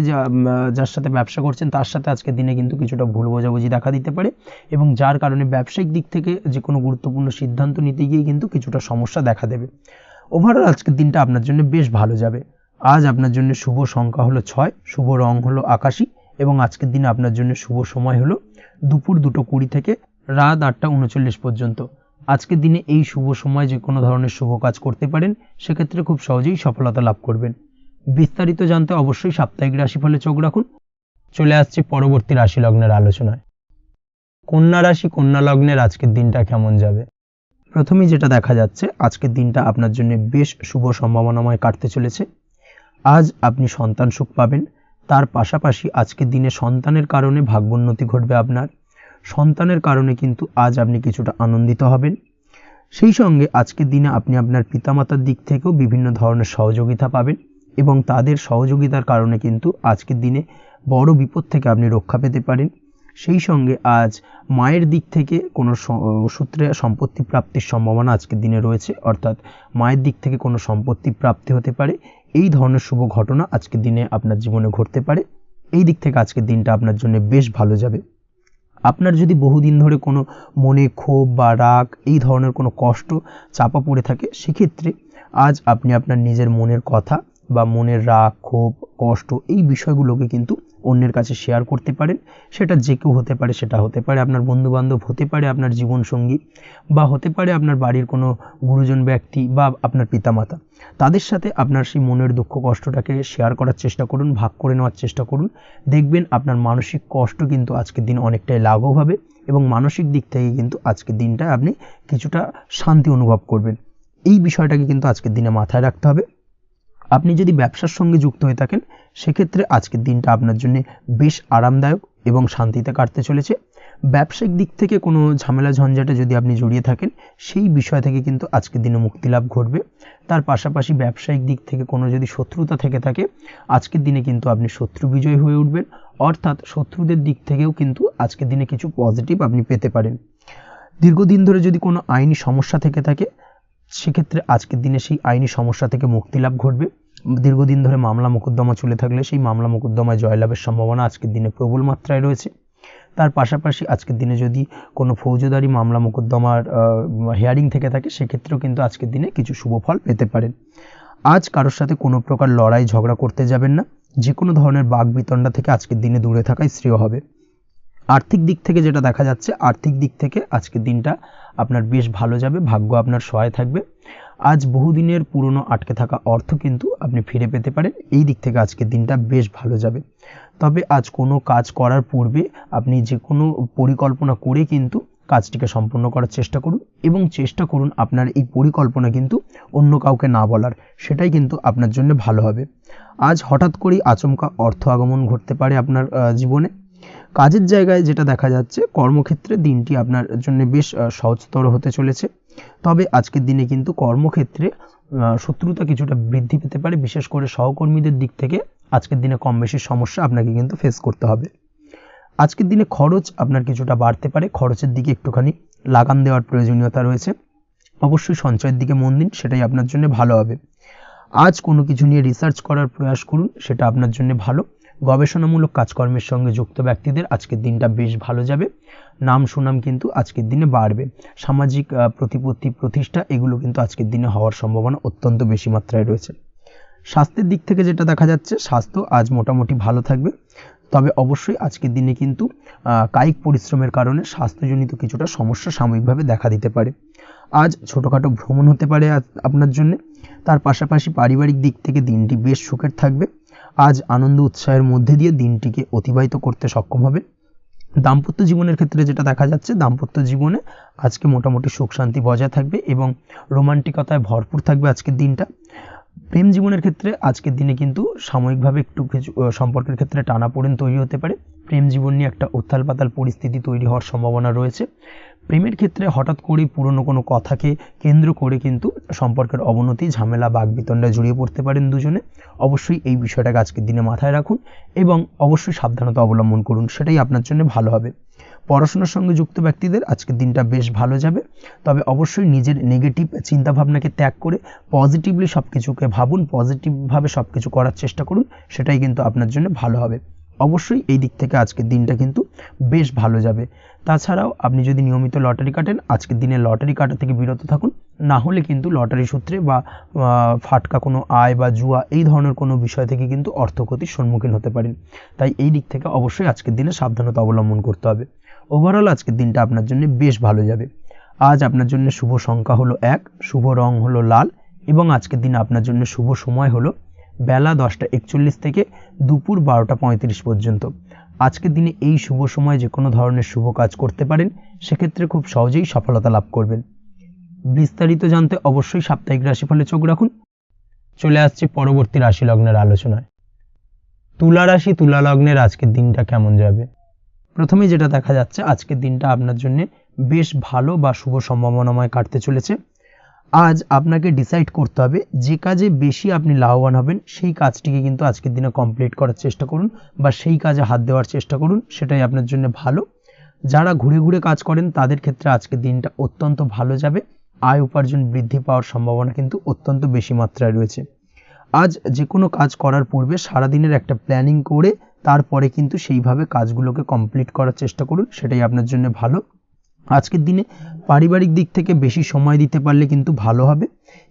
যার সাথে ব্যবসা করছেন, তার সাথে আজকের দিনে কিন্তু কিছুটা ভুল বোঝাবুঝি দেখা দিতে পারে এবং যার কারণে ব্যবসায়িক দিক থেকে যে কোনো গুরুত্বপূর্ণ সিদ্ধান্ত নিতে গিয়ে কিন্তু কিছুটা সমস্যা দেখা দেবে। ওভারঅল আজকের দিনটা আপনার জন্য বেশ ভালো যাবে। আজ আপনার জন্য শুভ সংখ্যা হলো 6, শুভ রং হলো আকাশী এবং আজকের দিনে আপনার জন্য শুভ সময় হলো দুপুর 2:20 থেকে রাত 8:39 পর্যন্ত। আজকের দিনে এই শুভ সময় যে কোনো ধরনের শুভ কাজ করতে পারেন, সেক্ষেত্রে খুব সহজেই সফলতা লাভ করবেন। বিস্তারিত জানতে অবশ্যই সাপ্তাহিক রাশিফলে চোখ রাখুন। চলে আসছে পরবর্তী রাশি লগ্নের আলোচনায়। কন্যা রাশি, কন্যা লগ্নের আজকের দিনটা কেমন যাবে? প্রথমেই যেটা দেখা যাচ্ছে, আজকের দিনটা আপনার জন্য বেশ শুভ সম্ভাবনাময় কাটতে চলেছে। আজ আপনি সন্তান সুখ পাবেন। তার পাশাপাশি আজকের দিনে সন্তানের কারণে ভাগ্যোন্নতি ঘটবে আপনার। সন্তানের কারণে কিন্তু আজ আপনি কিছুটা আনন্দিত হবেন। সেই সঙ্গে আজকের দিনে আপনি আপনার পিতামাতার দিক থেকেও বিভিন্ন ধরনের সহযোগিতা পাবেন এবং তাদের সহযোগিতার কারণে কিন্তু আজকের দিনে বড় বিপদ থেকে আপনি রক্ষা পেতে পারেন। সেই সঙ্গে আজ মায়ের দিক থেকে কোনো সূত্রে সম্পত্তি প্রাপ্তির সম্ভাবনা আজকের দিনে রয়েছে, অর্থাৎ মায়ের দিক থেকে কোনো সম্পত্তি প্রাপ্তি হতে পারে। এই ধরনের শুভ ঘটনা আজকের দিনে আপনার জীবনে ঘটতে পারে। এই দিক থেকে আজকের দিনটা আপনার জন্য বেশ ভালো যাবে। আপনার যদি বহুদিন ধরে কোনো মনে ক্ষোভ বা রাগ, এই ধরনের কোনো কষ্ট চাপা পড়ে থাকে, সেক্ষেত্রে আজ আপনি আপনার নিজের মনের কথা বা মনের রাগ, ক্ষোভ, কষ্ট, এই বিষয়গুলোকে কিন্তু অন্যের কাছে শেয়ার করতে পারেন। সেটা যে কেউ হতে পারে, সেটা হতে পারে আপনার বন্ধুবান্ধব, হতে পারে আপনার জীবনসঙ্গী, বা হতে পারে আপনার বাড়ির কোনো গুরুজন ব্যক্তি বা আপনার পিতামাতা। তাদের সাথে আপনার সেই মনের দুঃখ কষ্টটাকে শেয়ার করার চেষ্টা করুন, ভাগ করে নেওয়ার চেষ্টা করুন। দেখবেন আপনার মানসিক কষ্ট কিন্তু আজকের দিন অনেকটাই লাঘব হবে এবং মানসিক দিক থেকে কিন্তু আজকের দিনটা আপনি কিছুটা শান্তি অনুভব করবেন। এই বিষয়টাকে কিন্তু আজকের দিনে মাথায় রাখতে হবে। আপনি যদি ব্যবসার সঙ্গে যুক্ত হয়ে থাকেন, সেক্ষেত্রে আজকের দিনটা আপনার জন্য বেশ আরামদায়ক এবং শান্তিতে কাটতে চলেছে। ব্যবসায়িক দিক থেকে কোনো ঝামেলা ঝঞ্ঝাটে যদি আপনি জড়িয়ে থাকেন, সেই বিষয় থেকে কিন্তু আজকের দিনে মুক্তিলাভ ঘটবে। তার পাশাপাশি ব্যবসায়িক দিক থেকে কোনো যদি শত্রুতা থেকে থাকে, আজকের দিনে কিন্তু আপনি শত্রু বিজয়ী হয়ে উঠবেন, অর্থাৎ শত্রুদের দিক থেকেও কিন্তু আজকের দিনে কিছু পজিটিভ আপনি পেতে পারেন। দীর্ঘদিন ধরে যদি কোনো আইনি সমস্যা থেকে থাকে, সেক্ষেত্রে আজকের দিনে সেই আইনি সমস্যা থেকে মুক্তিলাভ ঘটবে। দীর্ঘদিন ধরে মামলা মোকদ্দমা চলে থাকলে সেই মামলা মোকদ্দমায় জয়লাভের সম্ভাবনা আজকের দিনে প্রবল মাত্রায় রয়েছে। তার পাশাপাশি আজকের দিনে যদি কোনো ফৌজদারি মামলা মোকদ্দমার হিয়ারিং থেকে থাকে, সেক্ষেত্রেও কিন্তু আজকের দিনে কিছু শুভ ফল পেতে পারেন। আজ কারোর সাথে কোনো প্রকার লড়াই ঝগড়া করতে যাবেন না। যে কোনো ধরনের বাকবিতণ্ডা থেকে আজকের দিনে দূরে থাকাই শ্রেয় হবে। আর্থিক দিক থেকে যেটা দেখা যাচ্ছে, আর্থিক দিক থেকে আজকের দিনটা আপনার বেশ ভালো যাবে, ভাগ্য আপনার সহায় থাকবে। আজ বহুদিনের পুরনো আটকে থাকা অর্থ কিন্তু আপনি ফিরে পেতে পারেন। এই দিক থেকে আজকের দিনটা বেশ ভালো যাবে। তবে আজ কোনো কাজ করার পূর্বে আপনি যে কোনো পরিকল্পনা করে কিন্তু কাজটিকে সম্পূর্ণ করার চেষ্টা করুন এবং চেষ্টা করুন আপনার এই পরিকল্পনা কিন্তু অন্য কাউকে না বলার, সেটাই কিন্তু আপনার জন্য ভালো হবে। আজ হঠাৎ করেই আচমকা অর্থ আগমন ঘটতে পারে আপনার জীবনে। কাজের জায়গায় যেটা দেখা যাচ্ছে, কর্মক্ষেত্রে দিনটি আপনার জন্য বেশ সহজতর হতে চলেছে। তবে আজকের দিনে কিন্তু কর্মক্ষেত্রে শত্রুতা কিছুটা বৃদ্ধি পেতে পারে, বিশেষ করে সহকর্মীদের দিক থেকে আজকের দিনে কম বেশি সমস্যা আপনাকে কিন্তু ফেস করতে হবে। আজকের দিনে খরচ আপনার কিছুটা বাড়তে পারে, খরচের দিকে একটুখানি লাগাম দেওয়ার প্রয়োজনীয়তা রয়েছে। অবশ্যই সঞ্চয়ের দিকে মন দিন, সেটাই আপনার জন্য ভালো হবে। আজ কোনো কিছু নিয়ে রিসার্চ করার প্রয়াস করুন, সেটা আপনার জন্য ভালো। গবেষণামূলক কাজকর্মের সঙ্গে যুক্ত ব্যক্তিদের আজকের দিনটা বেশ ভালো যাবে। নাম সুনাম কিন্তু আজকের দিনে বাড়বে। সামাজিক প্রতিপত্তি প্রতিষ্ঠা এগুলো কিন্তু আজকের দিনে হওয়ার সম্ভাবনা অত্যন্ত বেশি মাত্রায় রয়েছে। স্বাস্থ্যের দিক থেকে যেটা দেখা যাচ্ছে, স্বাস্থ্য আজ মোটামুটি ভালো থাকবে। তবে অবশ্যই আজকের দিনে কিন্তু কায়িক পরিশ্রমের কারণে স্বাস্থ্যজনিত কিছুটা সমস্যা সাময়িকভাবে দেখা দিতে পারে। আজ ছোটোখাটো ভ্রমণ হতে পারে আপনার জন্য। তার পাশাপাশি পারিবারিক দিক থেকে দিনটি বেশ সুখের থাকবে। আজ আনন্দ উৎসাহের মধ্যে দিয়ে দিনটিকে অতিবাহিত করতে সক্ষম হবে। দাম্পত্য জীবনের ক্ষেত্রে যেটা দেখা যাচ্ছে, দাম্পত্য জীবনে আজকে মোটামুটি সুখ শান্তি বজায় থাকবে এবং রোমান্টিকতায় ভরপুর থাকবে আজকের দিনটা। প্রেম জীবনের ক্ষেত্রে আজকের দিনে কিন্তু সাময়িকভাবে একটু কিছু সম্পর্কের ক্ষেত্রে টানাপোড়েন তৈরি হতে পারে। প্রেম জীবন নিয়ে একটা উত্থাল পাতাল পরিস্থিতি তৈরি হওয়ার সম্ভাবনা রয়েছে। প্রেমের ক্ষেত্রে হঠাৎ করেই পুরনো কোনো কথাকে কেন্দ্র করে কিন্তু সম্পর্কের অবনতি, ঝামেলা, বাকবিতণ্ডায় জড়িয়ে পড়তে পারেন দুজনে। অবশ্যই এই বিষয়টাকে আজকের দিনে মাথায় রাখুন এবং অবশ্যই সাবধানতা অবলম্বন করুন, সেটাই আপনার জন্য ভালো হবে। পড়াশোনার সঙ্গে যুক্ত ব্যক্তিদের আজকের দিনটা বেশ ভালো যাবে। তবে অবশ্যই নিজের নেগেটিভ চিন্তাভাবনাকে ত্যাগ করে পজিটিভলি সব কিছুকে ভাবুন, পজিটিভভাবে সব কিছু করার চেষ্টা করুন, সেটাই কিন্তু আপনার জন্য ভালো হবে। অবশ্যই এই দিক থেকে আজকের দিনটা কিন্তু বেশ ভালো যাবে। তাছাড়াও আপনি যদি নিয়মিত লটারি কাটেন, আজকের দিনে লটারি কাটা থেকে বিরত থাকুন। না হলে কিন্তু লটারি সূত্রে বা ফাটকা কোনো আয় বা জুয়া এই ধরনের কোনো বিষয় থেকে কিন্তু অর্থক্ষতির সম্মুখীন হতে পারেন। তাই এই দিক থেকে অবশ্যই আজকের দিনে সাবধানতা অবলম্বন করতে হবে। ওভারঅল আজকের দিনটা আপনার জন্য বেশ ভালো যাবে। আজ আপনার জন্য শুভ সংখ্যা হলো 1, শুভ রং হলো লাল এবং আজকের দিনে আপনার জন্য শুভ সময় হলো বেলা 10:41 থেকে দুপুর 12:35 পর্যন্ত। আজকের দিনে এই শুভ সময় যে কোনো ধরনের শুভ কাজ করতে পারেন, সেক্ষেত্রে খুব সহজেই সফলতা লাভ করবেন। বিস্তারিত জানতে অবশ্যই সাপ্তাহিক রাশিফলে চোখ রাখুন। চলে আসছে পরবর্তী রাশি লগ্নের আলোচনায়। তুলা রাশি, তুলা লগ্নের আজকের দিনটা কেমন যাবে? প্রথমে যেটা দেখা যাচ্ছে, আজকের দিনটা আপনার জন্য বেশ ভালো বা শুভ সম্ভাবনাময় কাটতে চলেছে। আজ আপনাকে ডিসাইড করতে হবে যে কাজে বেশি আপনি লাভবান হবেন, সেই কাজটিকে কিন্তু আজকের দিনে কমপ্লিট করার চেষ্টা করুন বা সেই কাজে হাত দেওয়ার চেষ্টা করুন, সেটাই আপনার জন্য ভালো। যারা ঘুরে ঘুরে কাজ করেন তাদের ক্ষেত্রে আজকের দিনটা অত্যন্ত ভালো যাবে। আয় উপার্জন বৃদ্ধি পাওয়ার সম্ভাবনা কিন্তু অত্যন্ত বেশি মাত্রায় রয়েছে। আজ যে কোনো কাজ করার পূর্বে সারাদিনের একটা প্ল্যানিং করে তারপরে কিন্তু সেইভাবে কাজগুলোকে কমপ্লিট করার চেষ্টা করুন, সেটাই আপনার জন্য ভালো। আজকের দিনে পারিবারিক দিক থেকে বেশি সময় দিতে পারলে কিন্তু ভালো হবে।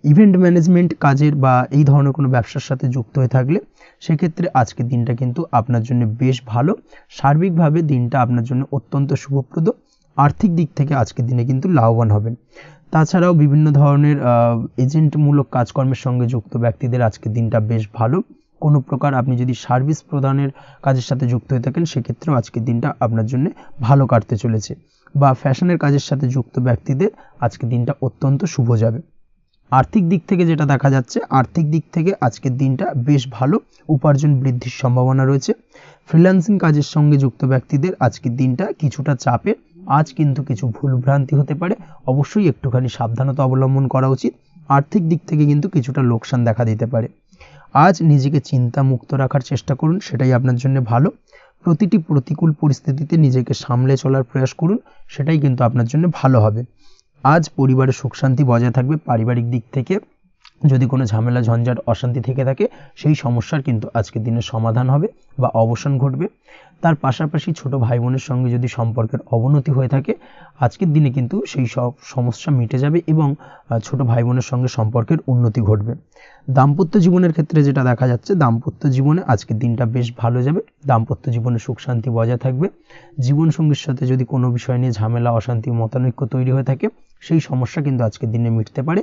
ইভেন্ট ম্যানেজমেন্ট কাজের বা এই ধরনের কোনো ব্যবসার সাথে যুক্ত হয়ে থাকলে সেক্ষেত্রে আজকের দিনটা কিন্তু আপনার জন্য বেশ ভালো। সার্বিকভাবে দিনটা আপনার জন্য অত্যন্ত শুভপ্রদ। আর্থিক দিক থেকে আজকের দিনে কিন্তু লাভবান হবেন। তাছাড়াও বিভিন্ন ধরনের এজেন্টমূলক কাজকর্মের সঙ্গে যুক্ত ব্যক্তিদের আজকের দিনটা বেশ ভালো। কোনো প্রকার আপনি যদি সার্ভিস প্রদানের কাজের সাথে যুক্ত হয়ে থাকেন সেক্ষেত্রেও আজকের দিনটা আপনার জন্য ভালো কাটতে চলেছে। বা ফ্যাশনের কাজের সাথে যুক্ত ব্যক্তিদের আজকের দিনটা অত্যন্ত শুভ যাবে। আর্থিক দিক থেকে যেটা দেখা যাচ্ছে, আর্থিক দিক থেকে আজকের দিনটা বেশ ভালো, উপার্জন বৃদ্ধির সম্ভাবনা রয়েছে। ফ্রিল্যান্সিং কাজের সঙ্গে যুক্ত ব্যক্তিদের আজকের দিনটা কিছুটা চাপের। আজ কিন্তু কিছু ভুলভ্রান্তি হতে পারে, অবশ্যই একটুখানি সাবধানতা অবলম্বন করা উচিত। আর্থিক দিক থেকে কিন্তু কিছুটা লোকসান দেখা দিতে পারে। আজ নিজেকে চিন্তা মুক্ত রাখার চেষ্টা করুন, সেটাই আপনার জন্য ভালো। প্রতিটি প্রতিকূল পরিস্থিতিতে নিজেকে সামলে চলার প্রয়াস করুন, সেটাই কিন্তু আপনার জন্য ভালো হবে। আজ পরিবারে সুখ শান্তি বজায় থাকবে। পারিবারিক দিক থেকে যদি কোনো ঝামেলা ঝঞ্ঝাট অশান্তি থেকে থাকে সেই সমস্যার কিন্তু আজকের দিনে সমাধান হবে বা অবসান ঘটবে। তার পাশাপাশি ছোট ভাই বোনের সঙ্গে যদি সম্পর্কের অবনতি হয়ে থাকে আজকের দিনে কিন্তু সেই সব সমস্যা মিটে যাবে এবং ছোট ভাই বোনের সঙ্গে সম্পর্কের উন্নতি ঘটবে। দাম্পত্য জীবনের ক্ষেত্রে যেটা দেখা যাচ্ছে, দাম্পত্য জীবনে আজকের দিনটা বেশ ভালো যাবে। দাম্পত্য জীবনে সুখ শান্তি বজায় থাকবে। জীবনসঙ্গীর সাথে যদি কোনো বিষয় নিয়ে ঝামেলা অশান্তি মতানৈক্য তৈরি হয়ে থাকে সেই সমস্যা কিন্তু আজকের দিনে মিটতে পারে।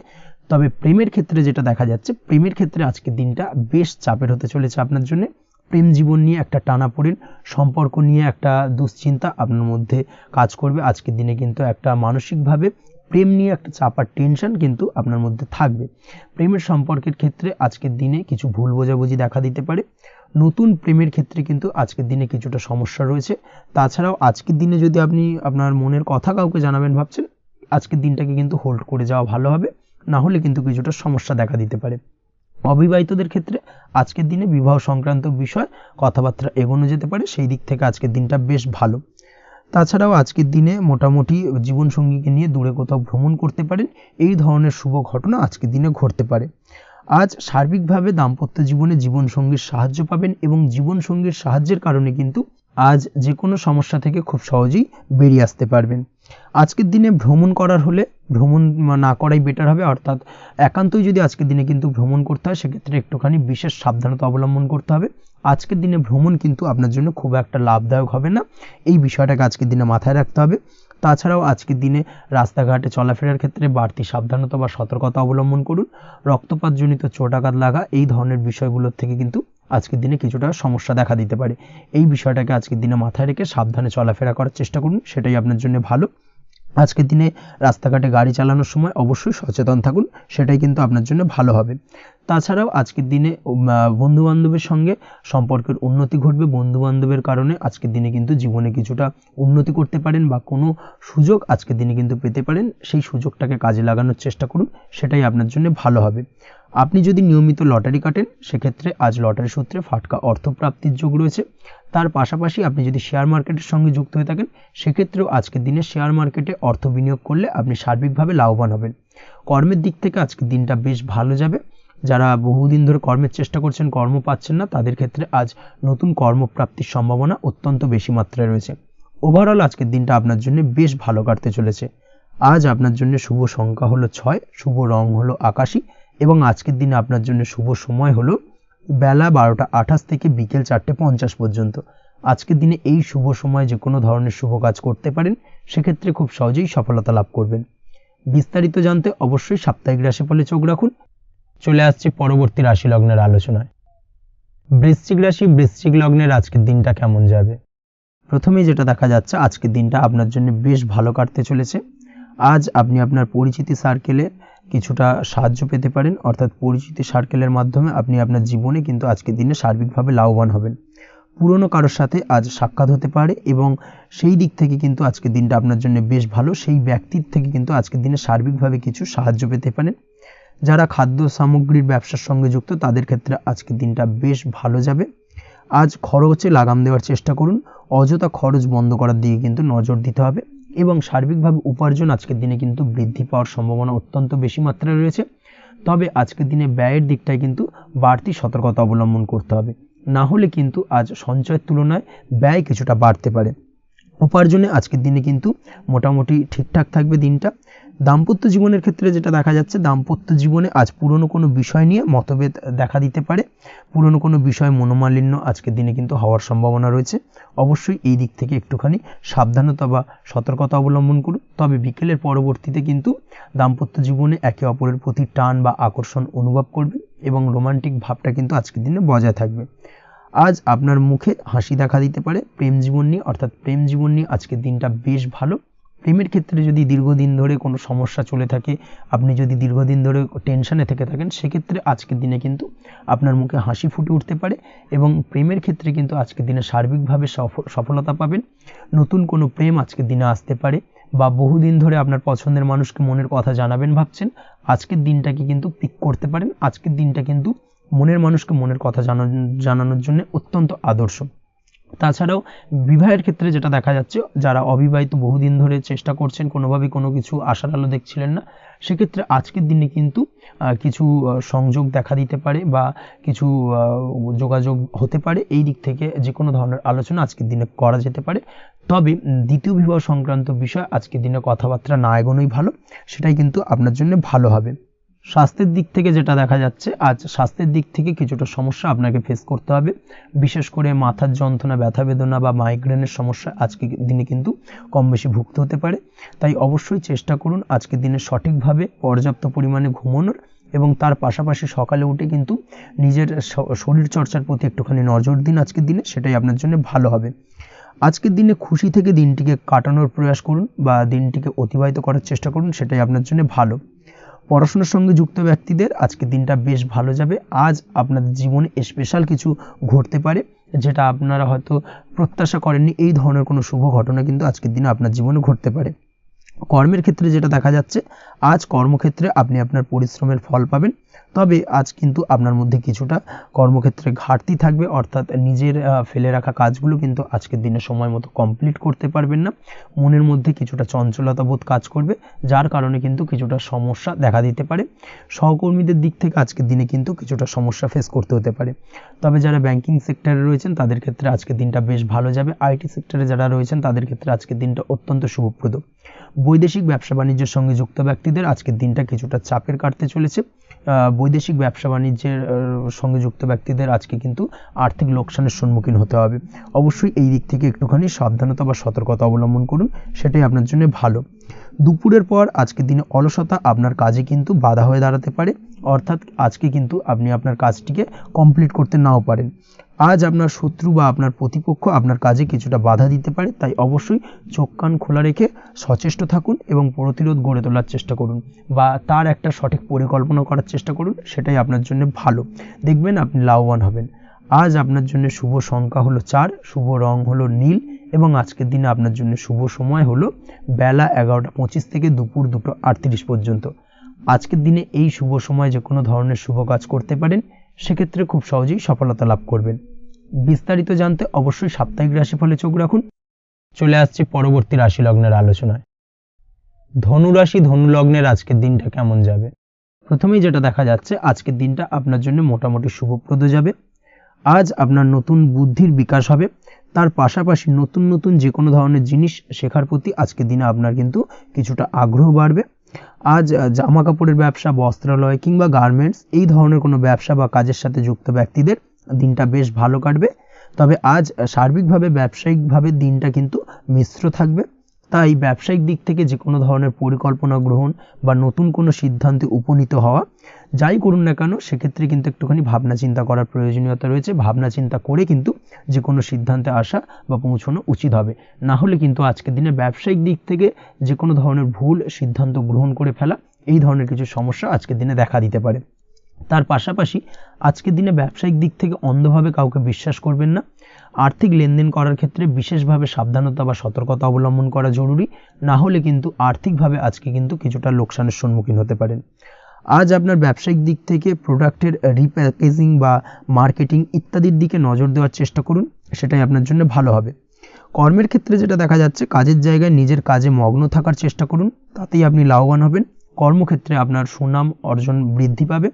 তবে প্রেমের ক্ষেত্রে যেটা দেখা যাচ্ছে, প্রেমের ক্ষেত্রে আজকের দিনটা বেশ চাপের হতে চলেছে আপনার জন্য। প্রেম জীবন নিয়ে একটা টানাপোড়েন, সম্পর্ক নিয়ে একটা দুশ্চিন্তা আপনার মধ্যে কাজ করবে। আজকের দিনে কিন্তু একটা মানসিকভাবে প্রেম নিয়ে একটা চাপার টেনশন কিন্তু আপনার মধ্যে থাকবে। প্রেমের সম্পর্কের ক্ষেত্রে আজকের দিনে কিছু ভুল বোঝাবুঝি দেখা দিতে পারে। নতুন প্রেমের ক্ষেত্রে কিন্তু আজকের দিনে কিছুটা সমস্যা রয়েছে। তাছাড়াও আজকের দিনে যদি আপনি আপনার মনের কথা কাউকে জানাবেন ভাবছেন, আজকের দিনটাকে কিন্তু হোল্ড করে যাওয়া ভালো হবে, না হলে কিন্তু কিছুটা সমস্যা দেখা দিতে পারে। অবিবাহিতদের ক্ষেত্রে আজকের দিনে বিবাহ সংক্রান্ত বিষয় কথাবার্তা এগোনো যেতে পারে, সেই দিক থেকে আজকের দিনটা বেশ ভালো। তাছাড়াও আজকের দিনে মোটামুটি জীবনসঙ্গীকে নিয়ে দূরে কোথাও ভ্রমণ করতে পারেন, এই ধরনের শুভ ঘটনা আজকের দিনে ঘটতে পারে। আজ সার্বিকভাবে দাম্পত্য জীবনে জীবনসঙ্গীর সাহায্য পাবেন এবং জীবনসঙ্গীর সাহায্যের কারণে কিন্তু আজ যে কোনো সমস্যা থেকে খুব সহজেই বেরিয়ে আসতে পারবেন। আজকের দিনে ভ্রমণ করার হলে ভ্রমণ না করাই বেটার হবে, অর্থাৎ একান্তই যদি আজকের দিনে কিন্তু ভ্রমণ করতে হয় সেক্ষেত্রে একটুখানি বিশেষ সাবধানতা অবলম্বন করতে হবে। আজকের দিনে ভ্রমণ কিন্তু আপনার জন্য খুব একটা লাভদায়ক হবে না, এই বিষয়টাকে আজকের দিনে মাথায় রাখতে হবে। তাছাড়াও আজকের দিনে রাস্তাঘাটে চলাফেরার ক্ষেত্রে বাড়তি সাবধানতা বা সতর্কতা অবলম্বন করুন। রক্তপাতজনিত চোটাঘাত লাগা এই ধরনের বিষয়গুলোর থেকে কিন্তু আজকের দিনে কিছুটা সমস্যা দেখা দিতে পারে। এই বিষয়টাকে আজকের দিনে মাথায় রেখে সাবধানে চলাফেরা করার চেষ্টা করুন, সেটাই আপনার জন্য ভালো। আজকের দিনে রাস্তাঘাটে গাড়ি চালানোর সময় অবশ্যই সচেতন থাকুন, সেটাই কিন্তু আপনার জন্য ভালো হবে। তাছাড়াও আজকের দিনে বন্ধু বান্ধবের সঙ্গে সম্পর্কের উন্নতি ঘটবে। বন্ধু বান্ধবের কারণে আজকের দিনে কিন্তু জীবনে কিছুটা উন্নতি করতে পারেন বা কোনো সুযোগ আজকের দিনে কিন্তু পেতে পারেন, সেই সুযোগটাকে কাজে লাগানোর চেষ্টা করুন, সেটাই আপনার জন্য ভালো হবে। আপনি যদি নিয়মিত লটারি কাটেন সেক্ষেত্রে আজ লটারি সূত্রে ফাটকা অর্থপ্রাপ্তির যোগ রয়েছে। তার পাশাপাশি আপনি যদি শেয়ার মার্কেটের সঙ্গে যুক্ত হয়ে থাকেন সেক্ষেত্রেও আজকের দিনে শেয়ার মার্কেটে অর্থ বিনিয়োগ করলে আপনি সার্বিকভাবে লাভবান হবেন। কর্মের দিক থেকে আজকের দিনটা বেশ ভালো যাবে। যারা বহুদিন ধরে কর্মের চেষ্টা করছেন কর্ম পাচ্ছেন না তাদের ক্ষেত্রে আজ নতুন কর্মপ্রাপ্তির সম্ভাবনা অত্যন্ত বেশি মাত্রায় রয়েছে। ওভারঅল আজকের দিনটা আপনার জন্য বেশ ভালো কাটতে চলেছে। আজ আপনার জন্য শুভ সংখ্যা হলো 6, শুভ রং হলো আকাশী এবং আজকের দিনে আপনার জন্য শুভ সময় হলো বেলা 12টা 28 থেকে বিকেল 4টে 50 পর্যন্ত। আজকের দিনে এই শুভ সময় যে কোনো ধরনের শুভ কাজ করতে পারেন, সেক্ষেত্রে খুব সহজেই সফলতা লাভ করবেন। বিস্তারিত জানতে অবশ্যই সাপ্তাহিক রাশিফলে চোখ রাখুন। চলে আসছে পরবর্তী রাশি লগ্নের আলোচনায়। বৃশ্চিক রাশি, বৃশ্চিক লগ্নের আজকের দিনটা কেমন যাবে? প্রথমেই যেটা দেখা যাচ্ছে আজকের দিনটা আপনার জন্য বেশ ভালো কাটতে চলেছে। আজ আপনি আপনার পরিচিতি সার্কেলে কিছুটা সাহায্য পেতে পারেন, অর্থাৎ পরিচিতি সার্কেলের মাধ্যমে আপনি আপনার জীবনে কিন্তু আজকের দিনে সার্বিকভাবে লাভবান হবেন। পুরনো কারোর সাথে আজ সাক্ষাৎ হতে পারে এবং সেই দিক থেকে কিন্তু আজকের দিনটা আপনার জন্য বেশ ভালো। সেই ব্যক্তির থেকে কিন্তু আজকের দিনে সার্বিকভাবে কিছু সাহায্য পেতে পারেন। যারা খাদ্য সামগ্রীর ব্যবসার সঙ্গে যুক্ত তাদের ক্ষেত্রে আজকের দিনটা বেশ ভালো যাবে। আজ খরচে লাগাম দেওয়ার চেষ্টা করুন, অযথা খরচ বন্ধ করার দিকে কিন্তু নজর দিতে হবে এবং সার্বিকভাবে উপার্জন আজকের দিনে কিন্তু বৃদ্ধি পাওয়ার সম্ভাবনা অত্যন্ত বেশি মাত্রায় রয়েছে। তবে আজকের দিনে ব্যয়ের দিকটায় কিন্তু বাড়তি সতর্কতা অবলম্বন করতে হবে, না হলে কিন্তু আজ সঞ্চয়ের তুলনায় ব্যয় কিছুটা বাড়তে পারে। উপার্জনে আজকের দিনে কিন্তু মোটামুটি ঠিকঠাক থাকবে দিনটা। দাম্পত্য জীবনের ক্ষেত্রে যেটা দেখা যাচ্ছে, দাম্পত্য জীবনে আজ পুরনো কোনো বিষয় নিয়ে মতভেদ দেখা দিতে পারে, পুরনো কোনো বিষয় মনোমালিন্য আজকের দিনে কিন্তু হওয়ার সম্ভাবনা রয়েছে। অবশ্যই এই দিক থেকে একটুখানি সাবধানতা বা সতর্কতা অবলম্বন করুন। তবে বিকেলের পরবর্তীতে কিন্তু দাম্পত্য জীবনে একে অপরের প্রতি টান বা আকর্ষণ অনুভব করবে এবং রোমান্টিক ভাবটা কিন্তু আজকের দিনে বজায় থাকবে। আজ আপনার মুখে হাসি দেখা দিতে পারে প্রেম জীবন নিয়ে, অর্থাৎ প্রেম জীবন নিয়ে আজকের দিনটা বেশ ভালো। প্রেমের ক্ষেত্রে যদি দীর্ঘদিন ধরে কোনো সমস্যা চলে থাকে, আপনি যদি দীর্ঘদিন ধরে টেনশনে থেকে থাকেন, সেক্ষেত্রে আজকের দিনে কিন্তু আপনার মুখে হাসি ফুটে উঠতে পারে এবং প্রেমের ক্ষেত্রে কিন্তু আজকের দিনে সার্বিকভাবে সফলতা পাবেন। নতুন কোনো প্রেম আজকের দিনে আসতে পারে, বা বহুদিন ধরে আপনার পছন্দের মানুষকে মনের কথা জানাবেন ভাবছেন, আজকের দিনটাকে কিন্তু পিক করতে পারেন। আজকের দিনটা কিন্তু মনের মানুষকে মনের কথা জানানোর জন্য অত্যন্ত আদর্শ। তাছাড়াও বিবাহের ক্ষেত্রে যেটা দেখা যাচ্ছে, যারা অবিবাহিত বহুদিন ধরে চেষ্টা করছেন, কোনোভাবে কোনো কিছু আশার আলো দেখছিলেন না, সেক্ষেত্রে আজকের দিনে কিন্তু কিছু সংযোগ দেখা দিতে পারে বা কিছু যোগাযোগ হতে পারে। এই দিক থেকে যে কোনো ধরনের আলোচনা আজকের দিনে করা যেতে পারে। তবে দ্বিতীয় বিবাহ সংক্রান্ত বিষয় আজকের দিনে কথাবার্তা না এগোনোই ভালো, সেটাই কিন্তু আপনার জন্য ভালো হবে। স্বাস্থ্যের দিক থেকে যেটা দেখা যাচ্ছে, আজ স্বাস্থ্যের দিক থেকে কিছুটা সমস্যা আপনাকে ফেস করতে হবে। বিশেষ করে মাথার যন্ত্রণা, ব্যথা বেদনা বা মাইগ্রেনের সমস্যা আজকের দিনে কিন্তু কম বেশি ভুগতে হতে পারে। তাই অবশ্যই চেষ্টা করুন আজকের দিনে সঠিকভাবে পর্যাপ্ত পরিমাণে ঘুমানোর, এবং তার পাশাপাশি সকালে উঠে কিন্তু নিজের শরীর চর্চার প্রতি একটুখানি নজর দিন আজকের দিনে, সেটাই আপনার জন্য ভালো হবে। আজকের দিনে খুশি থেকে দিনটিকে কাটানোর প্রয়াস করুন বা দিনটিকে অতিবাহিত করার চেষ্টা করুন, সেটাই আপনার জন্য ভালো। পড়াশোনার সঙ্গে যুক্ত ব্যক্তিদের আজকের দিনটা বেশ ভালো যাবে। আজ আপনাদের জীবনে স্পেশাল কিছু ঘটতে পারে, যেটা আপনারা হয়তো প্রত্যাশা করেননি। এই ধরনের কোনো শুভ ঘটনা কিন্তু আজকের দিনে আপনার জীবনে ঘটতে পারে। কর্মের ক্ষেত্রে যেটা দেখা যাচ্ছে, আজ কর্মক্ষেত্রে আপনি আপনার পরিশ্রমের ফল পাবেন। তবে আজ কিন্তু আপনার মধ্যে কিছুটা কর্মক্ষেত্রে ঘাটতি থাকবে, অর্থাৎ নিজের ফেলে রাখা কাজগুলো কিন্তু আজকের দিনে সময় মতো কমপ্লিট করতে পারবেন না। মনের মধ্যে কিছুটা চঞ্চলতা বোধ কাজ করবে, যার কারণে কিন্তু কিছুটা সমস্যা দেখা দিতে পারে। সহকর্মীদের দিক থেকে আজকের দিনে কিন্তু কিছুটা সমস্যা ফেস করতে হতে পারে। তবে যারা ব্যাংকিং সেক্টরে রয়েছেন তাদের ক্ষেত্রে আজকের দিনটা বেশ ভালো যাবে। আইটি সেক্টরে যারা রয়েছেন তাদের ক্ষেত্রে আজকের দিনটা অত্যন্ত শুভপ্রদ। বৈদেশিক ব্যবসা বাণিজ্যের সঙ্গে যুক্ত ব্যক্তিদের আজকের দিনটা কিছুটা চাপের কাটতে চলেছে। বৈদেশিক ব্যবসা বাণিজ্যের সঙ্গে যুক্ত ব্যক্তিদের আজকে কিন্তু আর্থিক লোকসানের সম্মুখীন হতে হবে। অবশ্যই এই দিক থেকে একটুখানি সাবধানতা বা সতর্কতা অবলম্বন করুন, সেটাই আপনার জন্য ভালো। দুপুরের পর আজকের দিনে অলসতা আপনার কাজে কিন্তু বাধা হয়ে দাঁড়াতে পারে, অর্থাৎ আজকে কিন্তু আপনি আপনার কাজটিকে কমপ্লিট করতে নাও পারেন। আজ আপনার শত্রু বা আপনার প্রতিপক্ষ আপনার কাজে কিছুটা বাধা দিতে পারে, তাই অবশ্যই চোখ কান খোলা রেখে সচেষ্ট থাকুন এবং প্রতিরোধ গড়ে তোলার চেষ্টা করুন বা তার একটা সঠিক পরিকল্পনা করার চেষ্টা করুন, সেটাই আপনার জন্য ভালো। দেখবেন আপনি লাভবান হবেন। আজ আপনার জন্য শুভ সংখ্যা হলো 4, শুভ রং হলো নীল এবং আজকের দিনে আপনার জন্য শুভ সময় হলো বেলা 11:25 থেকে দুপুর 2:38 পর্যন্ত। আজকের দিনে এই শুভ সময় যে কোনো ধরনের শুভ কাজ করতে পারেন, সেক্ষেত্রে খুব সহজেই সফলতা লাভ করবেন। বিস্তারিত জানতে অবশ্যই সাপ্তাহিক রাশিফলে চোখ রাখুন। চলে আসছে পরবর্তী রাশি লগ্নের আলোচনায়। ধনু রাশি, ধনু লগ্নের আজকের দিনটা কেমন যাবে? প্রথমেই যেটা দেখা যাচ্ছে, আজকের দিনটা আপনার জন্য মোটামুটি শুভপ্রদ যাবে। আজ আপনার নতুন বুদ্ধির বিকাশ হবে, তার পাশাপাশি নতুন নতুন যে কোনো ধরনের জিনিস শেখার প্রতি আজকের দিনে আপনার কিন্তু কিছুটা আগ্রহ বাড়বে। আজ জামা কাপড়ের ব্যবসা, বস্ত্রালয় কিংবা গার্মেন্টস এই ধরনের কোনো ব্যবসা বা কাজের সাথে যুক্ত ব্যক্তিদের দিনটা বেশ ভালো কাটবে। তবে আজ সার্বিকভাবে ব্যবসায়িকভাবে দিনটা কিন্তু মিশ্র থাকবে, তাই ব্যবসায়িক দিক থেকে যে কোনো ধরনের পরিকল্পনা গ্রহণ বা নতুন কোনো সিদ্ধান্তে উপনীত হওয়া, যাই করুন না কেন সেক্ষেত্রে কিন্তু একটুখানি ভাবনা চিন্তা করার প্রয়োজনীয়তা রয়েছে। ভাবনা চিন্তা করে কিন্তু যে কোনো সিদ্ধান্তে আসা বা পৌঁছানো উচিত হবে, না হলে কিন্তু আজকের দিনে ব্যবসায়িক দিক থেকে যে কোনো ধরনের ভুল সিদ্ধান্ত গ্রহণ করে ফেলা, এই ধরনের কিছু সমস্যা আজকের দিনে দেখা দিতে পারে। তার পাশাপাশি আজকের দিনে ব্যবসায়িক দিক থেকে অন্ধভাবে কাউকে বিশ্বাস করবেন না। আর্থিক লেনদেন করার ক্ষেত্রে বিশেষভাবে সাবধানতা বা সতর্কতা অবলম্বন করা জরুরি, না হলে কিন্তু আর্থিকভাবে আজকে কিন্তু কিছুটা লোকসানের সম্মুখীন হতে পারেন। আজ আপনার ব্যবসায়িক দিক থেকে প্রোডাক্টের রিপ্যাকেজিং বা মার্কেটিং ইত্যাদির দিকে নজর দেওয়ার চেষ্টা করুন, সেটাই আপনার জন্য ভালো হবে। কর্মের ক্ষেত্রে যেটা দেখা যাচ্ছে, কাজের জায়গায় নিজের কাজে মগ্ন থাকার চেষ্টা করুন, তাতেই আপনি লাভবান হবেন। কর্মক্ষেত্রে আপনার সুনাম অর্জন বৃদ্ধি পাবে,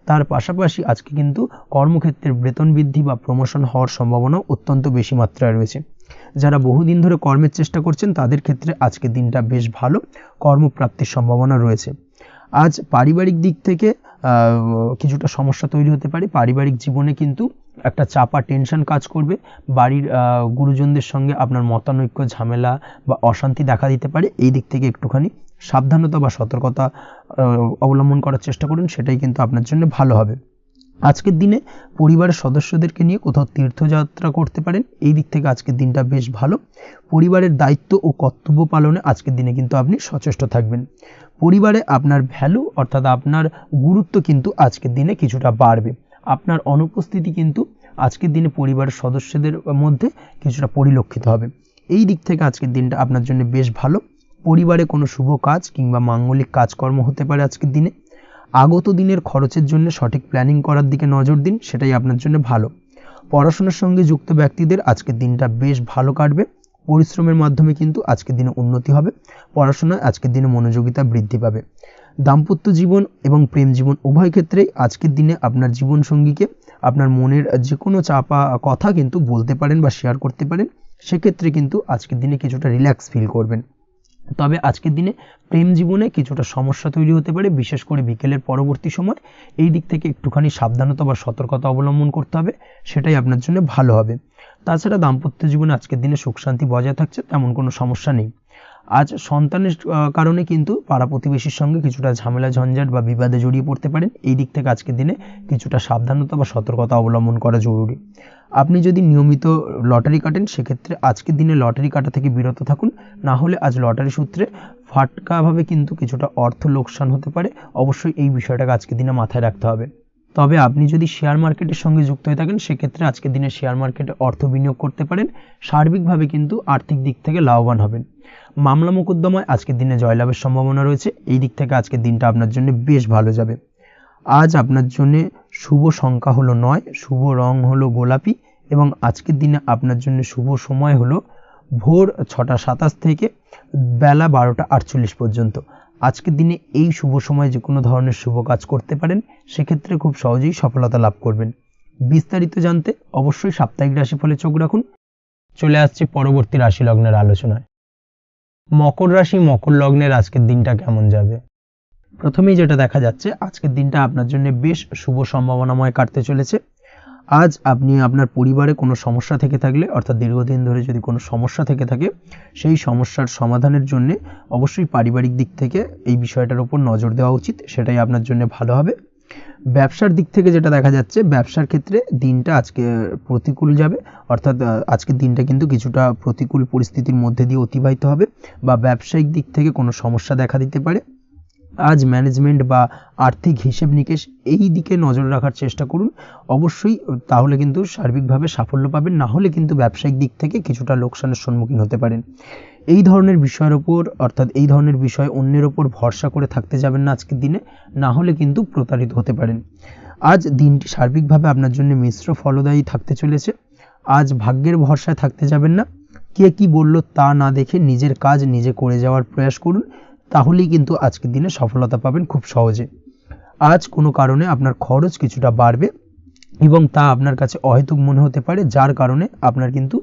তার পাশাপাশি আজকে কিন্তু কর্মক্ষেত্রের বেতন বৃদ্ধি বা প্রমোশন হওয়ার সম্ভাবনাও অত্যন্ত বেশি মাত্রায় রয়েছে। যারা বহুদিন ধরে কর্মের চেষ্টা করছেন তাদের ক্ষেত্রে আজকের দিনটা বেশ ভালো, কর্মপ্রাপ্তির সম্ভাবনা রয়েছে। আজ পারিবারিক দিক থেকে কিছুটা সমস্যা তৈরি হতে পারে। পারিবারিক জীবনে কিন্তু একটা চাপা টেনশন কাজ করবে। বাড়ির গুরুজনদের সঙ্গে আপনার মতানৈক্য, ঝামেলা বা অশান্তি দেখা দিতে পারে। এই দিক থেকে একটুখানি সাবধানতা বা সতর্কতা অবলম্বন করার চেষ্টা করুন, সেটাই কিন্তু আপনার জন্য ভালো হবে। আজকের দিনে পরিবারের সদস্যদেরকে নিয়ে কোথাও তীর্থযাত্রা করতে পারেন। এই দিক থেকে আজকের দিনটা বেশ ভালো। পরিবারের দায়িত্ব ও কর্তব্য পালনে আজকের দিনে কিন্তু আপনি সচেষ্ট থাকবেন। পরিবারে আপনার ভ্যালু অর্থাৎ আপনার গুরুত্ব কিন্তু আজকের দিনে কিছুটা বাড়বে। আপনার অনুপস্থিতি কিন্তু আজকের দিনে পরিবারের সদস্যদের মধ্যে কিছুটা পরিলক্ষিত হবে। এই দিক থেকে আজকের দিনটা আপনার জন্য বেশ ভালো। পরিবারে কোনো শুভ কাজ কিংবা মাঙ্গলিক কাজকর্ম হতে পারে আজকের দিনে। আগত দিনের খরচের জন্য সঠিক প্ল্যানিং করার দিকে নজর দিন, সেটাই আপনার জন্য ভালো। পড়াশোনার সঙ্গে যুক্ত ব্যক্তিদের আজকের দিনটা বেশ ভালো কাটবে। পরিশ্রমের মাধ্যমে কিন্তু আজকের দিনে উন্নতি হবে। পড়াশোনায় আজকের দিনে মনোযোগিতা বৃদ্ধি পাবে। দাম্পত্য জীবন এবং প্রেম জীবন উভয় ক্ষেত্রেই আজকের দিনে আপনার জীবনসঙ্গীকে আপনার মনের যে কোনো চাপা কথা কিন্তু বলতে পারেন বা শেয়ার করতে পারেন। সেক্ষেত্রে কিন্তু আজকের দিনে কিছুটা রিল্যাক্স ফিল করবেন। তবে আজকের দিনে প্রেম জীবনে কিছুটা সমস্যা তৈরি হতে পারে, বিশেষ করে বিকেলের পরবর্তী সময়। এই দিক থেকে একটুখানি সাবধানতা বা সতর্কতা অবলম্বন করতে হবে, সেটাই আপনার জন্য ভালো হবে। তাছাড়া দাম্পত্য জীবনে আজকের দিনে সুখ শান্তি বজায় থাকছে, তেমন কোনো সমস্যা নেই। আজ সন্তানের কারণে কিন্তু পাড়া প্রতিবেশীর সঙ্গে কিছুটা ঝামেলা ঝঞ্ঝাট বা বিবাদে জড়িয়ে পড়তে পারেন। এই দিক থেকে আজকের দিনে কিছুটা সাবধানতা বা সতর্কতা অবলম্বন করা জরুরি। আপনি যদি নিয়মিত লটারি কাটেন সেক্ষেত্রে আজকের দিনে লটারি কাটা থেকে বিরত থাকুন, না হলে আজ লটারি সূত্রে ফাটকাভাবে কিন্তু কিছুটা অর্থ লোকসান হতে পারে। অবশ্যই এই বিষয়টাকে আজকের দিনে মাথায় রাখতে হবে। তবে আপনি যদি শেয়ার মার্কেটের সঙ্গে যুক্ত হয়ে থাকেন সেক্ষেত্রে আজকের দিনে শেয়ার মার্কেটে অর্থ বিনিয়োগ করতে পারেন। সার্বিকভাবে কিন্তু আর্থিক দিক থেকে লাভবান হবেন। মামলা মোকদ্দমায় আজকের দিনে জয়লাভের সম্ভাবনা রয়েছে। এই দিক থেকে আজকের দিনটা আপনার জন্য বেশ ভালো যাবে। আজ আপনার জন্য শুভ সংখ্যা হলো 9, শুভ রং হলো গোলাপি এবং আজকের দিনে আপনার জন্য শুভ সময় হলো ভোর 6টা 27 থেকে বেলা 12টা 48 পর্যন্ত। আজকের দিনে এই শুভ সময় যে কোনো ধরনের শুভ কাজ করতে পারেন, সেক্ষেত্রে খুব সহজেই সফলতা লাভ করবেন। বিস্তারিত জানতে অবশ্যই সাপ্তাহিক রাশিফলে চোখ রাখুন। চলে আসছে পরবর্তী রাশি লগ্নের আলোচনায়। মকর রাশি মকর লগ্নের আজকের দিনটা কেমন যাবে? প্রথমেই যেটা দেখা যাচ্ছে, আজকের দিনটা আপনার জন্য বেশ শুভ সম্ভাবনাময় কাটতে চলেছে। আজ আপনি আপনার পরিবারে কোনো সমস্যা থেকে থাকলে, অর্থাৎ দীর্ঘদিন ধরে যদি কোনো সমস্যা থেকে থাকে, সেই সমস্যার সমাধানের জন্য অবশ্যই পারিবারিক দিক থেকে এই বিষয়টার উপর নজর দেওয়া উচিত, সেটাই আপনার জন্য ভালো হবে। ব্যবসার দিক থেকে যেটা দেখা যাচ্ছে, ব্যবসার ক্ষেত্রে দিনটা আজকে প্রতিকূল যাবে, অর্থাৎ আজকের দিনটা কিন্তু কিছুটা প্রতিকূল পরিস্থিতির মধ্যে দিয়ে অতিবাহিত হবে বা ব্যবসায়িক দিক থেকে কোনো সমস্যা দেখা দিতে পারে। আজ ম্যানেজমেন্ট বা আর্থিক হিসেব নিকেশ এই দিকে নজর রাখার চেষ্টা করুন অবশ্যই, তাহলে কিন্তু সার্বিকভাবে সাফল্য পাবেন। না হলে কিন্তু ব্যবসায়িক দিক থেকে কিছুটা লোকসানের সম্মুখীন হতে পারেন। এই ধরনের বিষয়ের ওপর, অর্থাৎ এই ধরনের বিষয় অন্যের ওপর ভরসা করে থাকতে যাবেন না আজকের দিনে, না হলে কিন্তু প্রতারিত হতে পারেন। আজ দিনটি সার্বিকভাবে আপনার জন্য মিশ্র ফলদায়ী থাকতে চলেছে। আজ ভাগ্যের ভরসায় থাকতে যাবেন না। কে কি বলল তা না দেখে নিজের কাজ নিজে করে যাওয়ার প্রয়াস করুন, তাহলেই কিন্তু আজকের দিনে সফলতা পাবেন খুব সহজে। আজ কোনো কারণে আপনার খরচ কিছুটা বাড়বে এবং তা আপনার কাছে অহেতুক মনে হতে পারে, যার কারণে আপনার কিন্তু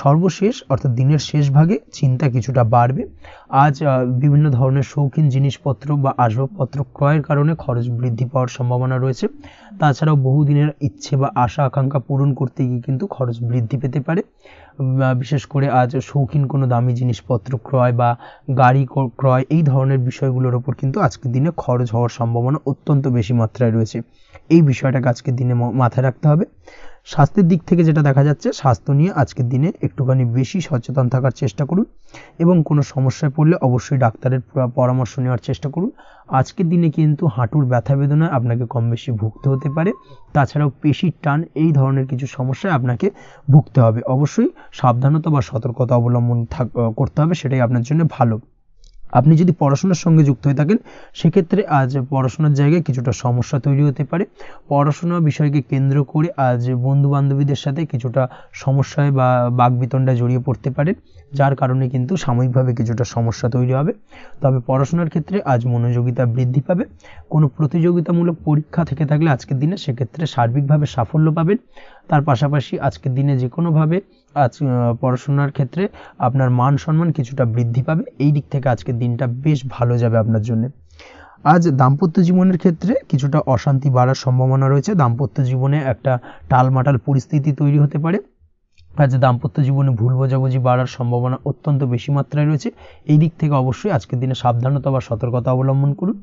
সর্বশেষ অর্থাৎ দিনের শেষ ভাগে চিন্তা কিছুটা বাড়বে। আজ বিভিন্ন ধরনের শৌখিন জিনিসপত্র বা আসবাবপত্র ক্রয়ের কারণে খরচ বৃদ্ধি পাওয়ার সম্ভাবনা রয়েছে। তাছাড়াও বহুদিনের ইচ্ছে বা আশা আকাঙ্ক্ষা পূরণ করতে গিয়ে কিন্তু খরচ বৃদ্ধি পেতে পারে। বিশেষ করে আজ শৌখিন কোনো দামি জিনিসপত্র ক্রয় বা গাড়ি ক্রয় এই ধরনের বিষয়গুলোর ওপর কিন্তু আজকের দিনে খরচ হওয়ার সম্ভাবনা অত্যন্ত বেশি মাত্রায় রয়েছে। এই বিষয়টাকে আজকের দিনে মাথায় রাখতে হবে। স্বাস্থ্যের দিক থেকে যেটা দেখা যাচ্ছে, স্বাস্থ্য নিয়ে আজকের দিনে একটুখানি বেশি সচেতন থাকার চেষ্টা করুন এবং কোনো সমস্যায় পড়লে অবশ্যই ডাক্তারের পরামর্শ নেওয়ার চেষ্টা করুন। আজকের দিনে কিন্তু হাঁটুর ব্যথা বেদনায় আপনাকে কম বেশি ভুগতে হতে পারে। তাছাড়াও পেশির টান এই ধরনের কিছু সমস্যায় আপনাকে ভুগতে হবে। অবশ্যই সাবধানতা বা সতর্কতা অবলম্বন করতে হবে, সেটাই আপনার জন্য ভালো। আপনি যদি পড়াশোনার সঙ্গে যুক্ত হয়ে থাকেন সেক্ষেত্রে আজ পড়াশোনার জায়গায় কিছুটা সমস্যা তৈরি হতে পারে। পড়াশোনা বিষয়কে কেন্দ্র করে আজ বন্ধু বান্ধবীদের সাথে কিছুটা সমস্যায় বা বাকবিতণ্ডায় জড়িয়ে পড়তে পারেন, যার কারণে কিন্তু সাময়িকভাবে কিছুটা সমস্যা তৈরি হবে। তবে পড়াশোনার ক্ষেত্রে আজ মনোযোগিতা বৃদ্ধি পাবে। কোনো প্রতিযোগিতামূলক পরীক্ষা থেকে থাকলে আজকের দিনে সেক্ষেত্রে সার্বিকভাবে সাফল্য পাবেন। তার পাশাপাশি আজকের দিনে যে কোনোভাবে আজ পড়াশোনার ক্ষেত্রে আপনার মান সম্মান কিছুটা বৃদ্ধি পাবে। এই দিক থেকে আজকের দিনটা বেশ ভালো যাবে আপনার জন্য। আজ দাম্পত্য জীবনের ক্ষেত্রে কিছুটা অশান্তি বাড়ার সম্ভাবনা রয়েছে। দাম্পত্য জীবনে একটা টালমাটাল পরিস্থিতি তৈরি হতে পারে। আজ দাম্পত্য জীবনে ভুল বোঝাবুঝি বাড়ার সম্ভাবনা অত্যন্ত বেশি মাত্রায় রয়েছে। এই দিক থেকে অবশ্যই আজকের দিনে সাবধানতা বা সতর্কতা অবলম্বন করুন।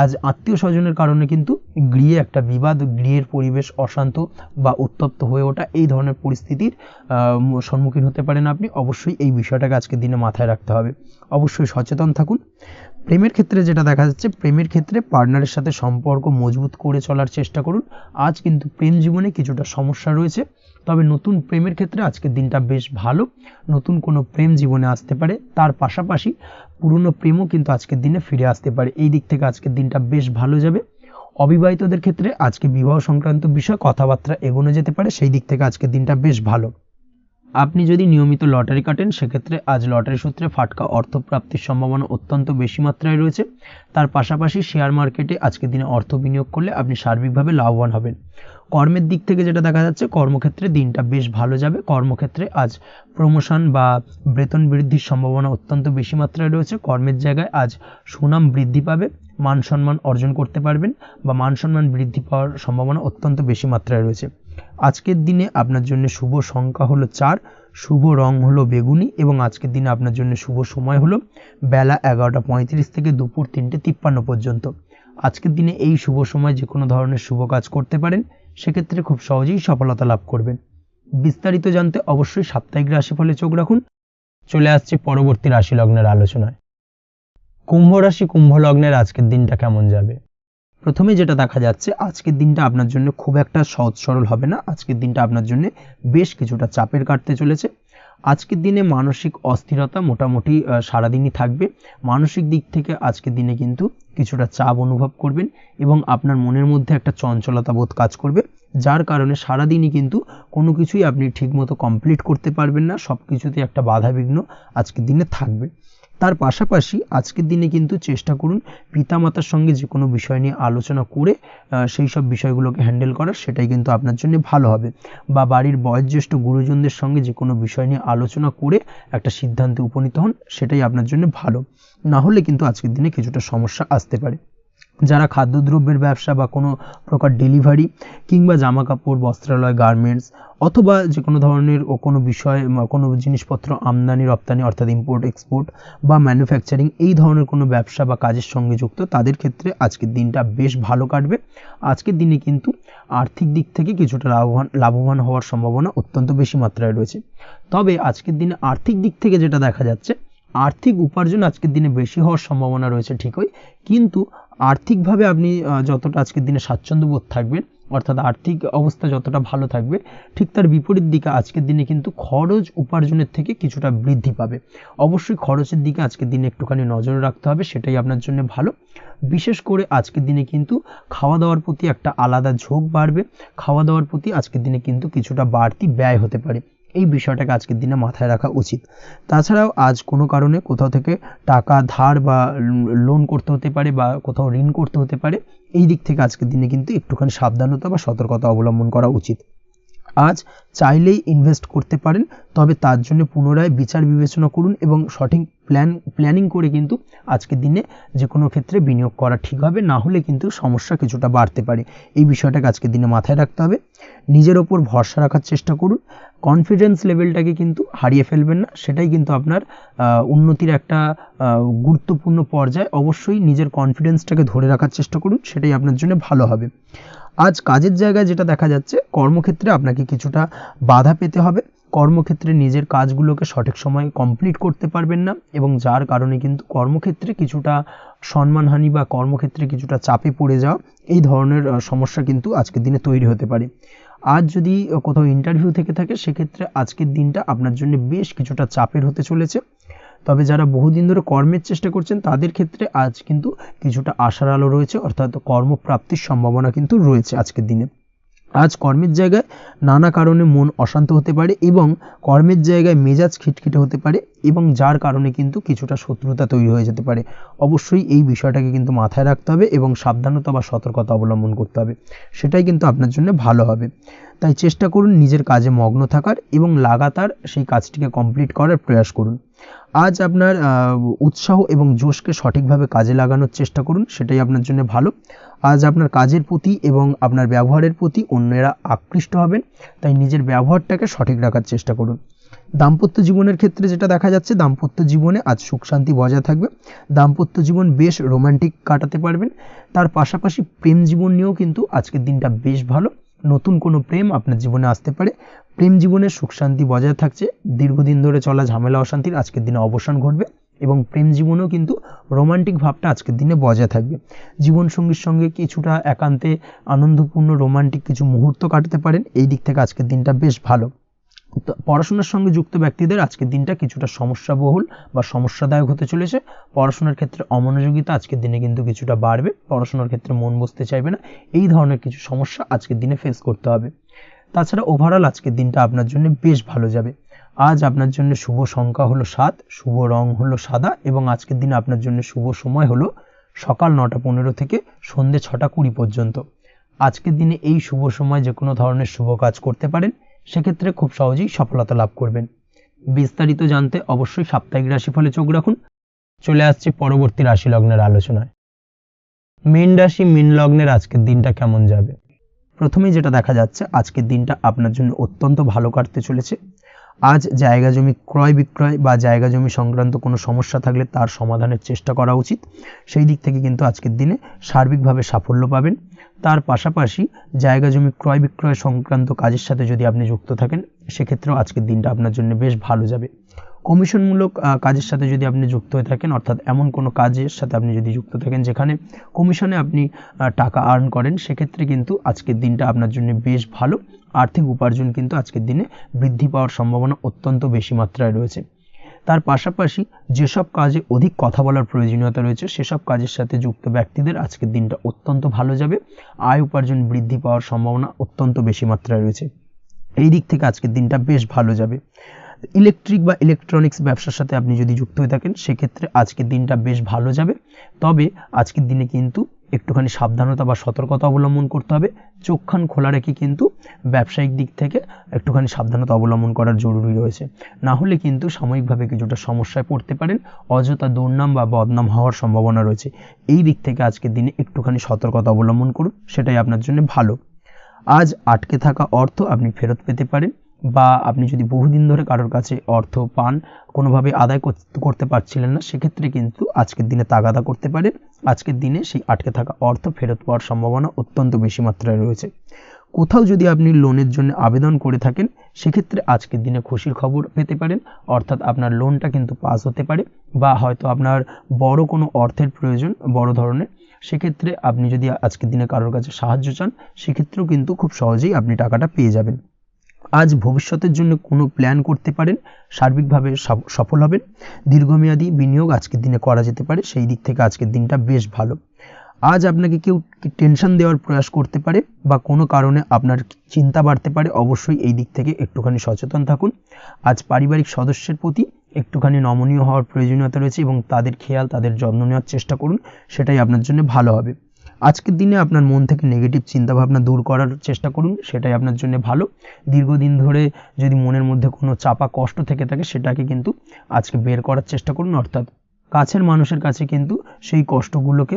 আজ আত্মীয় স্বজনের কারণে কিন্তু গৃহে একটা বিবাদ, গৃহের পরিবেশ অশান্ত বা উত্তপ্ত হয়ে ওঠা, এই ধরনের পরিস্থিতির সম্মুখীন হতে পারেন আপনি। অবশ্যই এই বিষয়টাকে আজকের দিনে মাথায় রাখতে হবে। অবশ্যই সচেতন থাকুন। প্রেমের ক্ষেত্রে যেটা দেখা যাচ্ছে, প্রেমের ক্ষেত্রে পার্টনারের সাথে সম্পর্ক মজবুত করে চলার চেষ্টা করুন। আজ কিন্তু প্রেম জীবনে কিছুটা সমস্যা রয়েছে, তবে নতুন প্রেমের ক্ষেত্রে আজকের দিনটা বেশ ভালো। নতুন কোনো প্রেম জীবনে আসতে পারে, তার পাশাপাশি পুরনো প্রেমও কিন্তু আজকের দিনে ফিরে আসতে পারে। এই দিক থেকে আজকের দিনটা বেশ ভালো যাবে। অবিবাহিতদের ক্ষেত্রে আজকে বিবাহ সংক্রান্ত বিষয় কথাবার্তা এগোনো যেতে পারে, সেই দিক থেকে আজকের দিনটা বেশ ভালো। আপনি যদি নিয়মিত লটারি কাটেন, সেক্ষেত্রে আজ লটারি সূত্রে ফাটকা অর্থপ্রাপ্তির সম্ভাবনা অত্যন্ত বেশি মাত্রায় রয়েছে। তার পাশাপাশি শেয়ার মার্কেটে আজকের দিনে অর্থ বিনিয়োগ করলে আপনি সার্বিকভাবে লাভবান হবেন। কর্মের দিক থেকে যেটা দেখা যাচ্ছে, কর্মক্ষেত্রে দিনটা বেশ ভালো যাবে। কর্মক্ষেত্রে আজ প্রমোশন বা বেতন বৃদ্ধির সম্ভাবনা অত্যন্ত বেশি মাত্রায় রয়েছে। কর্মের জায়গায় আজ সুনাম বৃদ্ধি পাবে, মান সম্মান অর্জন করতে পারবেন বা মান সম্মান বৃদ্ধি পাওয়ার সম্ভাবনা অত্যন্ত বেশি মাত্রায় রয়েছে। আজকের দিনে আপনার জন্য শুভ সংখ্যা হলো 4, শুভ রং হলো বেগুনি এবং আজকের দিনে আপনার জন্য শুভ সময় হলো বেলা 11:35 থেকে দুপুর 3:53 পর্যন্ত। আজকের দিনে এই শুভ সময় যে কোনো ধরনের শুভ কাজ করতে পারেন, সেক্ষেত্রে খুব সহজেই সফলতা লাভ করবেন। বিস্তারিত জানতে অবশ্যই সাপ্তাহিক রাশিফলে চোখ রাখুন। চলে আসছে পরবর্তী রাশি লগ্নের আলোচনায়। কুম্ভ রাশি, কুম্ভ লগ্নের আজকের দিনটা কেমন যাবে? প্রথমে যেটা দেখা যাচ্ছে, আজকের দিনটা আপনার জন্য খুব একটা সহজ সরল হবে না। আজকের দিনটা আপনার জন্য বেশ কিছুটা চাপের কাটতে চলেছে। আজকের দিনে মানসিক অস্থিরতা মোটামুটি সারাদিনই থাকবে। মানসিক দিক থেকে আজকের দিনে কিন্তু কিছুটা চাপ অনুভব করবেন এবং আপনার মনের মধ্যে একটা চঞ্চলতা বোধ কাজ করবে, যার কারণে সারাদিনই কিন্তু কোনো কিছুই আপনি ঠিকমতো কমপ্লিট করতে পারবেন না। সব কিছুতে একটা বাধাবিঘ্ন আজকের দিনে থাকবে। তার পাশাপাশি আজকের দিনে কিন্তু চেষ্টা করুন পিতামাতার সঙ্গে যে কোনো বিষয় নিয়ে আলোচনা করে সেই সব বিষয়গুলোকে হ্যান্ডেল করার, সেটাই কিন্তু আপনার জন্য ভালো হবে। বা বাড়ির বয়োজ্যেষ্ঠ গুরুজনদের সঙ্গে যে কোনো বিষয় নিয়ে আলোচনা করে একটা সিদ্ধান্তে উপনীত হন, সেটাই আপনার জন্য ভালো। না হলে কিন্তু আজকের দিনে কিছুটা সমস্যা আসতে পারে। যারা খাদ্যদ্রব্যের ব্যবসা বা কোনো প্রকার ডেলিভারি কিংবা জামা কাপড়, বস্ত্রালয়, গার্মেন্টস অথবা যে কোনো ধরনের কোনো বিষয়, কোনো জিনিসপত্র আমদানি রপ্তানি অর্থাৎ ইম্পোর্ট এক্সপোর্ট বা ম্যানুফ্যাকচারিং, এই ধরনের কোনো ব্যবসা বা কাজের সঙ্গে যুক্ত, তাদের ক্ষেত্রে আজকের দিনটা বেশ ভালো কাটবে। আজকের দিনে কিন্তু আর্থিক দিক থেকে কিছুটা লাভবান হওয়ার সম্ভাবনা অত্যন্ত বেশি মাত্রায় রয়েছে। তবে আজকের দিনে আর্থিক দিক থেকে যেটা দেখা যাচ্ছে, আর্থিক উপার্জন আজকের দিনে বেশি হওয়ার সম্ভাবনা রয়েছে ঠিকই, কিন্তু আর্থিকভাবে আপনি যতটা আজকের দিনে স্বাচ্ছন্দ্য বোধ থাকবেন, অর্থাৎ আর্থিক অবস্থা যতটা ভালো থাকবে, ঠিক তার বিপরীত দিকে আজকের দিনে কিন্তু খরচ উপার্জনের থেকে কিছুটা বৃদ্ধি পাবে। অবশ্যই খরচের দিকে আজকের দিনে একটুখানি নজর রাখতে হবে, সেটাই আপনার জন্য ভালো। বিশেষ করে আজকের দিনে কিন্তু খাওয়া দাওয়ার প্রতি একটা আলাদা ঝোঁক বাড়বে। খাওয়া দাওয়ার প্রতি আজকের দিনে কিন্তু কিছুটা বাড়তি ব্যয় হতে পারে। এই বিষয়টাকে আজকের দিনে মাথায় রাখা উচিত। তাছাড়াও আজ কোনো কারণে কোথাও থেকে টাকা ধার বা লোন করতে হতে পারে বা কোথাও ঋণ করতে হতে পারে। এই দিক থেকে আজকের দিনে কিন্তু একটুখানি সাবধানতা বা সতর্কতা অবলম্বন করা উচিত। আজ চাইলেই ইনভেস্ট করতে পারেন, তবে তার জন্য পুনরায় বিচার বিবেচনা করুন এবং সঠিক প্ল্যানিং করে কিন্তু আজকের দিনে যে কোনো ক্ষেত্রে বিনিয়োগ করা ঠিক হবে। না হলে কিন্তু সমস্যা কিছুটা বাড়তে পারে। এই বিষয়টাকে আজকের দিনে মাথায় রাখতে হবে। নিজের ওপর ভরসা রাখার চেষ্টা করুন। কনফিডেন্স লেভেলটাকে কিন্তু হারিয়ে ফেলবেন না, সেটাই কিন্তু আপনার উন্নতির একটা গুরুত্বপূর্ণ পর্যায়। অবশ্যই নিজের কনফিডেন্সটাকে ধরে রাখার চেষ্টা করুন, সেটাই আপনার জন্য ভালো হবে। আজ কাজের জায়গায় যেটা দেখা যাচ্ছে, কর্মক্ষেত্রে আপনাকে কিছুটা বাধা পেতে হবে। কর্মক্ষেত্রে নিজের কাজগুলোকে সঠিক সময়ে কমপ্লিট করতে পারবেন না এবং যার কারণে কিন্তু কর্মক্ষেত্রে কিছুটা সম্মানহানি বা কর্মক্ষেত্রে কিছুটা চাপে পড়ে যাওয়া, এই ধরনের সমস্যা কিন্তু আজকের দিনে তৈরি হতে পারে। আজ যদি কোথাও ইন্টারভিউ থেকে থাকে, সেক্ষেত্রে আজকের দিনটা আপনার জন্য বেশ কিছুটা চাপের হতে চলেছে। তবে যারা বহুদিন ধরে কর্মের চেষ্টা করছেন, তাদের ক্ষেত্রে আজ কিন্তু কিছুটা আশার আলো রয়েছে, অর্থাৎ কর্মপ্রাপ্তির সম্ভাবনা কিন্তু রয়েছে আজকের দিনে। আজ কর্মের জায়গায় নানা কারণে মন অশান্ত হতে পারে এবং কর্মের জায়গায় মেজাজ খিটখিটে হতে পারে এবং যার কারণে কিন্তু কিছুটা শত্রুতা তৈরি হয়ে যেতে পারে। অবশ্যই এই বিষয়টাকে কিন্তু মাথায় রাখতে হবে এবং সাবধানতা বা সতর্কতা অবলম্বন করতে হবে, সেটাই কিন্তু আপনার জন্য ভালো হবে। তাই চেষ্টা করুন নিজের কাজে মগ্ন থাকার এবং লাগাতার সেই কাজটিকে কমপ্লিট করার প্রয়াস করুন। আজ আপনার উৎসাহ এবং জোশকে সঠিকভাবে কাজে লাগানোর চেষ্টা করুন, সেটাই আপনার জন্য ভালো। আজ আপনার কাজের প্রতি এবং আপনার ব্যবহারের প্রতি অন্যেরা আকৃষ্ট হবেন, তাই নিজের ব্যবহারটাকে সঠিক রাখার চেষ্টা করুন। দাম্পত্য জীবনের ক্ষেত্রে যেটা দেখা যাচ্ছে, দাম্পত্য জীবনে আজ সুখ শান্তি বজায় থাকবে। দাম্পত্য জীবন বেশ রোমান্টিক কাটাতে পারবেন। তার পাশাপাশি প্রেম জীবন নিয়েও কিন্তু আজকের দিনটা বেশ ভালো। নতুন কোনো প্রেম আপনার জীবনে আসতে পারে। প্রেম জীবনে সুখ শান্তি বজায় থাকছে। দীর্ঘদিন ধরে চলা ঝামেলা অশান্তির আজকের দিনে অবসান ঘটবে এবং প্রেম জীবনেও কিন্তু রোমান্টিক ভাবটা আজকের দিনে বজায় থাকবে। জীবনসঙ্গীর সঙ্গে কিছুটা একান্তে আনন্দপূর্ণ রোমান্টিক কিছু মুহূর্ত কাটাতে পারেন। এই দিক থেকে আজকের দিনটা বেশ ভালো। পড়াশোনার সঙ্গে যুক্ত ব্যক্তিদের আজকের দিনটা কিছুটা সমস্যাবহুল বা সমস্যাদায়ক হতে চলেছে। পড়াশোনার ক্ষেত্রে অমনোযোগিতা আজকের দিনে কিন্তু কিছুটা বাড়বে। পড়াশোনার ক্ষেত্রে মন বসতে চাইবে না, এই ধরনের কিছু সমস্যা আজকের দিনে ফেস করতে হবে। তাছাড়া ওভারঅল আজকের দিনটা আপনার জন্য বেশ ভালো যাবে। আজ আপনার জন্য শুভ সংখ্যা হলো 7, শুভ রং হলো সাদা এবং আজকের দিনে আপনার জন্য শুভ সময় হলো সকাল 9:15 থেকে সন্ধ্যে 6:20 পর্যন্ত। আজকের দিনে এই শুভ সময় যে কোনো ধরনের শুভ কাজ করতে পারেন, সেক্ষেত্রে খুব সহজেই সফলতা লাভ করবেন। বিস্তারিত জানতে অবশ্যই সাপ্তাহিক রাশিফলে চোখ রাখুন। চলে আসছে পরবর্তী রাশি লগ্নের আলোচনায়। মীন রাশি মীন লগ্নের আজকের দিনটা কেমন যাবে? প্রথমেই যেটা দেখা যাচ্ছে, আজকের দিনটা আপনার জন্য অত্যন্ত ভালো কাটতে চলেছে। আজ জায়গা জমি ক্রয় বিক্রয় বা জায়গা জমি সংক্রান্ত কোনো সমস্যা থাকলে তার সমাধানের চেষ্টা করা উচিত। সেই দিক থেকে কিন্তু আজকের দিনে সার্বিকভাবে সাফল্য পাবেন। তার পাশাপাশি জায়গা জমি ক্রয় বিক্রয় সংক্রান্ত কাজের সাথে যদি আপনি যুক্ত থাকেন, সেক্ষেত্রেও আজকের দিনটা আপনার জন্য বেশ ভালো যাবে। কমিশনমূলক কাজের সাথে যদি আপনি যুক্ত হয়ে থাকেন, অর্থাৎ এমন কোনো কাজের সাথে আপনি যদি যুক্ত থাকেন যেখানে কমিশনে আপনি টাকা আর্ন করেন, সেক্ষেত্রে কিন্তু আজকের দিনটা আপনার জন্য বেশ ভালো। আর্থিক উপার্জন কিন্তু আজকের দিনে বৃদ্ধি পাওয়ার সম্ভাবনা অত্যন্ত বেশি মাত্রায় রয়েছে। তার পাশাপাশি যেসব কাজে অধিক কথা বলার প্রয়োজনীয়তা রয়েছে, সেসব কাজের সাথে যুক্ত ব্যক্তিদের আজকের দিনটা অত্যন্ত ভালো যাবে। আয় উপার্জন বৃদ্ধি পাওয়ার সম্ভাবনা অত্যন্ত বেশি মাত্রায় রয়েছে। এই দিক থেকে আজকের দিনটা বেশ ভালো যাবে। ইলেকট্রিক বা ইলেকট্রনিক্স ব্যবসার সাথে আপনি যদি যুক্ত হয়ে থাকেন, সেক্ষেত্রে আজকের দিনটা বেশ ভালো যাবে। তবে আজকের দিনে কিন্তু একটুখানি সাবধানতা বা সতর্কতা অবলম্বন করতে হবে। চোখ কান খোলা রেখে কিন্তু ব্যবসায়িক দিক থেকে একটুখানি সাবধানতা অবলম্বন করার জরুরি রয়েছে। না হলে কিন্তু সাময়িকভাবে কিছুটা সমস্যায় পড়তে পারেন, অযথা দুর্নাম বা বদনাম হওয়ার সম্ভাবনা রয়েছে। এই দিক থেকে আজকের দিনে একটুখানি সতর্কতা অবলম্বন করুন, সেটাই আপনার জন্য ভালো। আজ আটকে থাকা অর্থ আপনি ফেরত পেতে পারেন, বা আপনি যদি বহুদিন ধরে কারোর কাছে অর্থ পান, কোনোভাবে আদায় করতে পারছিলেন না, সেক্ষেত্রে কিন্তু আজকের দিনে তাগাদা করতে পারেন। আজকের দিনে সেই আটকে থাকা অর্থ ফেরত পাওয়ার সম্ভাবনা অত্যন্ত বেশি মাত্রায় রয়েছে। কোথাও যদি আপনি লোনের জন্য আবেদন করে থাকেন, সেক্ষেত্রে আজকের দিনে খুশির খবর পেতে পারেন, অর্থাৎ আপনার লোনটা কিন্তু পাস হতে পারে, বা হয়তো আপনার বড় কোনো অর্থের প্রয়োজন বড় ধরনের, সেক্ষেত্রে আপনি যদি আজকের দিনে কারোর কাছে সাহায্য চান, সেক্ষেত্রেও কিন্তু খুব সহজেই আপনি টাকাটা পেয়ে যাবেন। আজ ভবিষ্যতের জন্য কোনো প্ল্যান করতে পারেন, সার্বিকভাবে সফল হবেন। দীর্ঘমেয়াদী বিনিয়োগ আজকের দিনে করা যেতে পারে, সেই দিক থেকে আজকের দিনটা বেশ ভালো। আজ আপনাকে কেউ টেনশন দেওয়ার প্রয়াস করতে পারে বা কোনো কারণে আপনার চিন্তা বাড়তে পারে, অবশ্যই এই দিক থেকে একটুখানি সচেতন থাকুন। আজ পারিবারিক সদস্যের প্রতি একটুখানি নমনীয় হওয়ার প্রয়োজনীয়তা রয়েছে এবং তাদের খেয়াল তাদের যত্ন নেওয়ার চেষ্টা করুন, সেটাই আপনার জন্য ভালো হবে। আজকের দিনে আপনার মন থেকে নেগেটিভ চিন্তাভাবনা দূর করার চেষ্টা করুন, সেটাই আপনার জন্য ভালো। দীর্ঘদিন ধরে যদি মনের মধ্যে কোনো চাপা কষ্ট থেকে থাকে, সেটাকে কিন্তু আজকে বের করার চেষ্টা করুন, অর্থাৎ কাছের মানুষের কাছে কিন্তু সেই কষ্টগুলোকে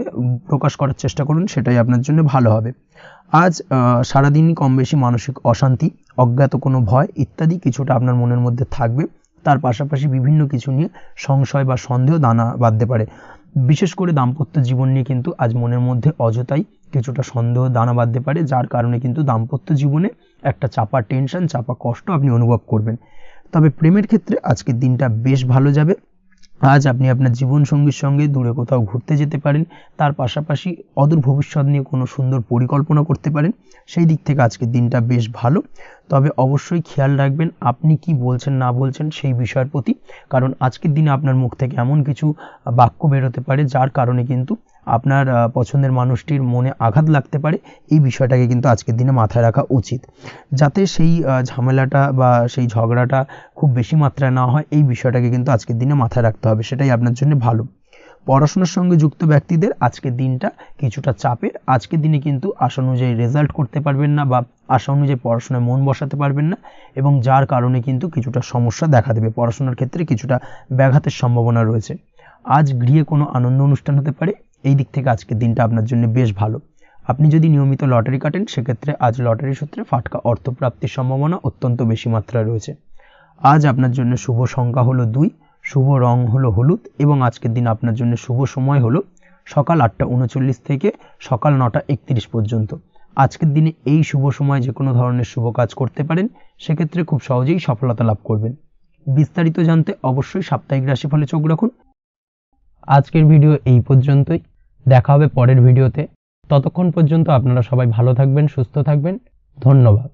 প্রকাশ করার চেষ্টা করুন, সেটাই আপনার জন্য ভালো হবে। আজ সারাদিনই কম বেশি মানসিক অশান্তি, অজ্ঞাত কোনো ভয় ইত্যাদি কিছুটা আপনার মনের মধ্যে থাকবে। তার পাশাপাশি বিভিন্ন কিছু নিয়ে সংশয় বা সন্দেহ দানা বাঁধতে পারে। বিশেষ করে দাম্পত্য জীবন নিয়ে কিন্তু আজ মনের মধ্যে অযথাই কিছুটা সন্দেহ দানা বাঁধতে পারে, যার কারণে কিন্তু দাম্পত্য জীবনে একটা চাপা টেনশন, চাপা কষ্ট আপনি অনুভব করবেন। তবে প্রেমের ক্ষেত্রে আজকের দিনটা বেশ ভালো যাবে। আজ আপনি আপনার জীবনসঙ্গীর সঙ্গে দূরে কোথাও ঘুরতে যেতে পারেন, তার পাশাপাশি অদূর ভবিষ্যৎ নিয়ে কোনো সুন্দর পরিকল্পনা করতে পারেন, সেই দিক থেকে আজকের দিনটা বেশ ভালো। তবে অবশ্যই খেয়াল রাখবেন আপনি কি বলছেন না বলছেন সেই বিষয়ের প্রতি, কারণ আজকের দিনে আপনার মুখ থেকে এমন কিছু বাক্য বেরোতে পারে যার কারণে কিন্তু আপনার পছন্দের মানুষটির মনে আঘাত লাগতে পারে, এই বিষয়টাকে কিন্তু আজকের দিনে মাথায় রাখা উচিত, যাতে সেই ঝামেলাটা বা সেই ঝগড়াটা খুব বেশি মাত্রায় না হয়। এই বিষয়টাকে কিন্তু আজকের দিনে মাথায় রাখতে হবে, সেটাই আপনার জন্য ভালো। পড়াশোনার সঙ্গে যুক্ত ব্যক্তিদের আজকের দিনটা কিছুটা চাপের। আজকের দিনে কিন্তু আশা অনুযায়ী রেজাল্ট করতে পারবেন না বা আশা অনুযায়ী পড়াশোনায় মন বসাতে পারবেন না, এবং যার কারণে কিন্তু কিছুটা সমস্যা দেখা দেবে। পড়াশোনার ক্ষেত্রে কিছুটা ব্যাঘাতের সম্ভাবনা রয়েছে। আজ গৃহে কোনো আনন্দ অনুষ্ঠান হতে পারে, এই দিক থেকে আজকের দিনটা আপনার জন্য বেশ ভালো। আপনি যদি নিয়মিত লটারি কাটেন, সেক্ষেত্রে আজ লটারি সূত্রে ফাটকা অর্থপ্রাপ্তির সম্ভাবনা অত্যন্ত বেশি মাত্রায় রয়েছে। আজ আপনার জন্য শুভ সংখ্যা হলো 2, শুভ রং হলো হলুদ, এবং আজকের দিন আপনার জন্য শুভ সময় হলো সকাল 8:39 থেকে সকাল 9:31 পর্যন্ত। আজকের দিনে এই শুভ সময় যে কোনো ধরনের শুভ কাজ করতে পারেন, সেক্ষেত্রে খুব সহজেই সফলতা লাভ করবেন। বিস্তারিত জানতে অবশ্যই সাপ্তাহিক রাশিফলে চোখ রাখুন। আজকের ভিডিও এই পর্যন্তই, দেখা হবে পরের ভিডিওতে। ততক্ষণ পর্যন্ত আপনারা সবাই ভালো থাকবেন, সুস্থ থাকবেন। ধন্যবাদ।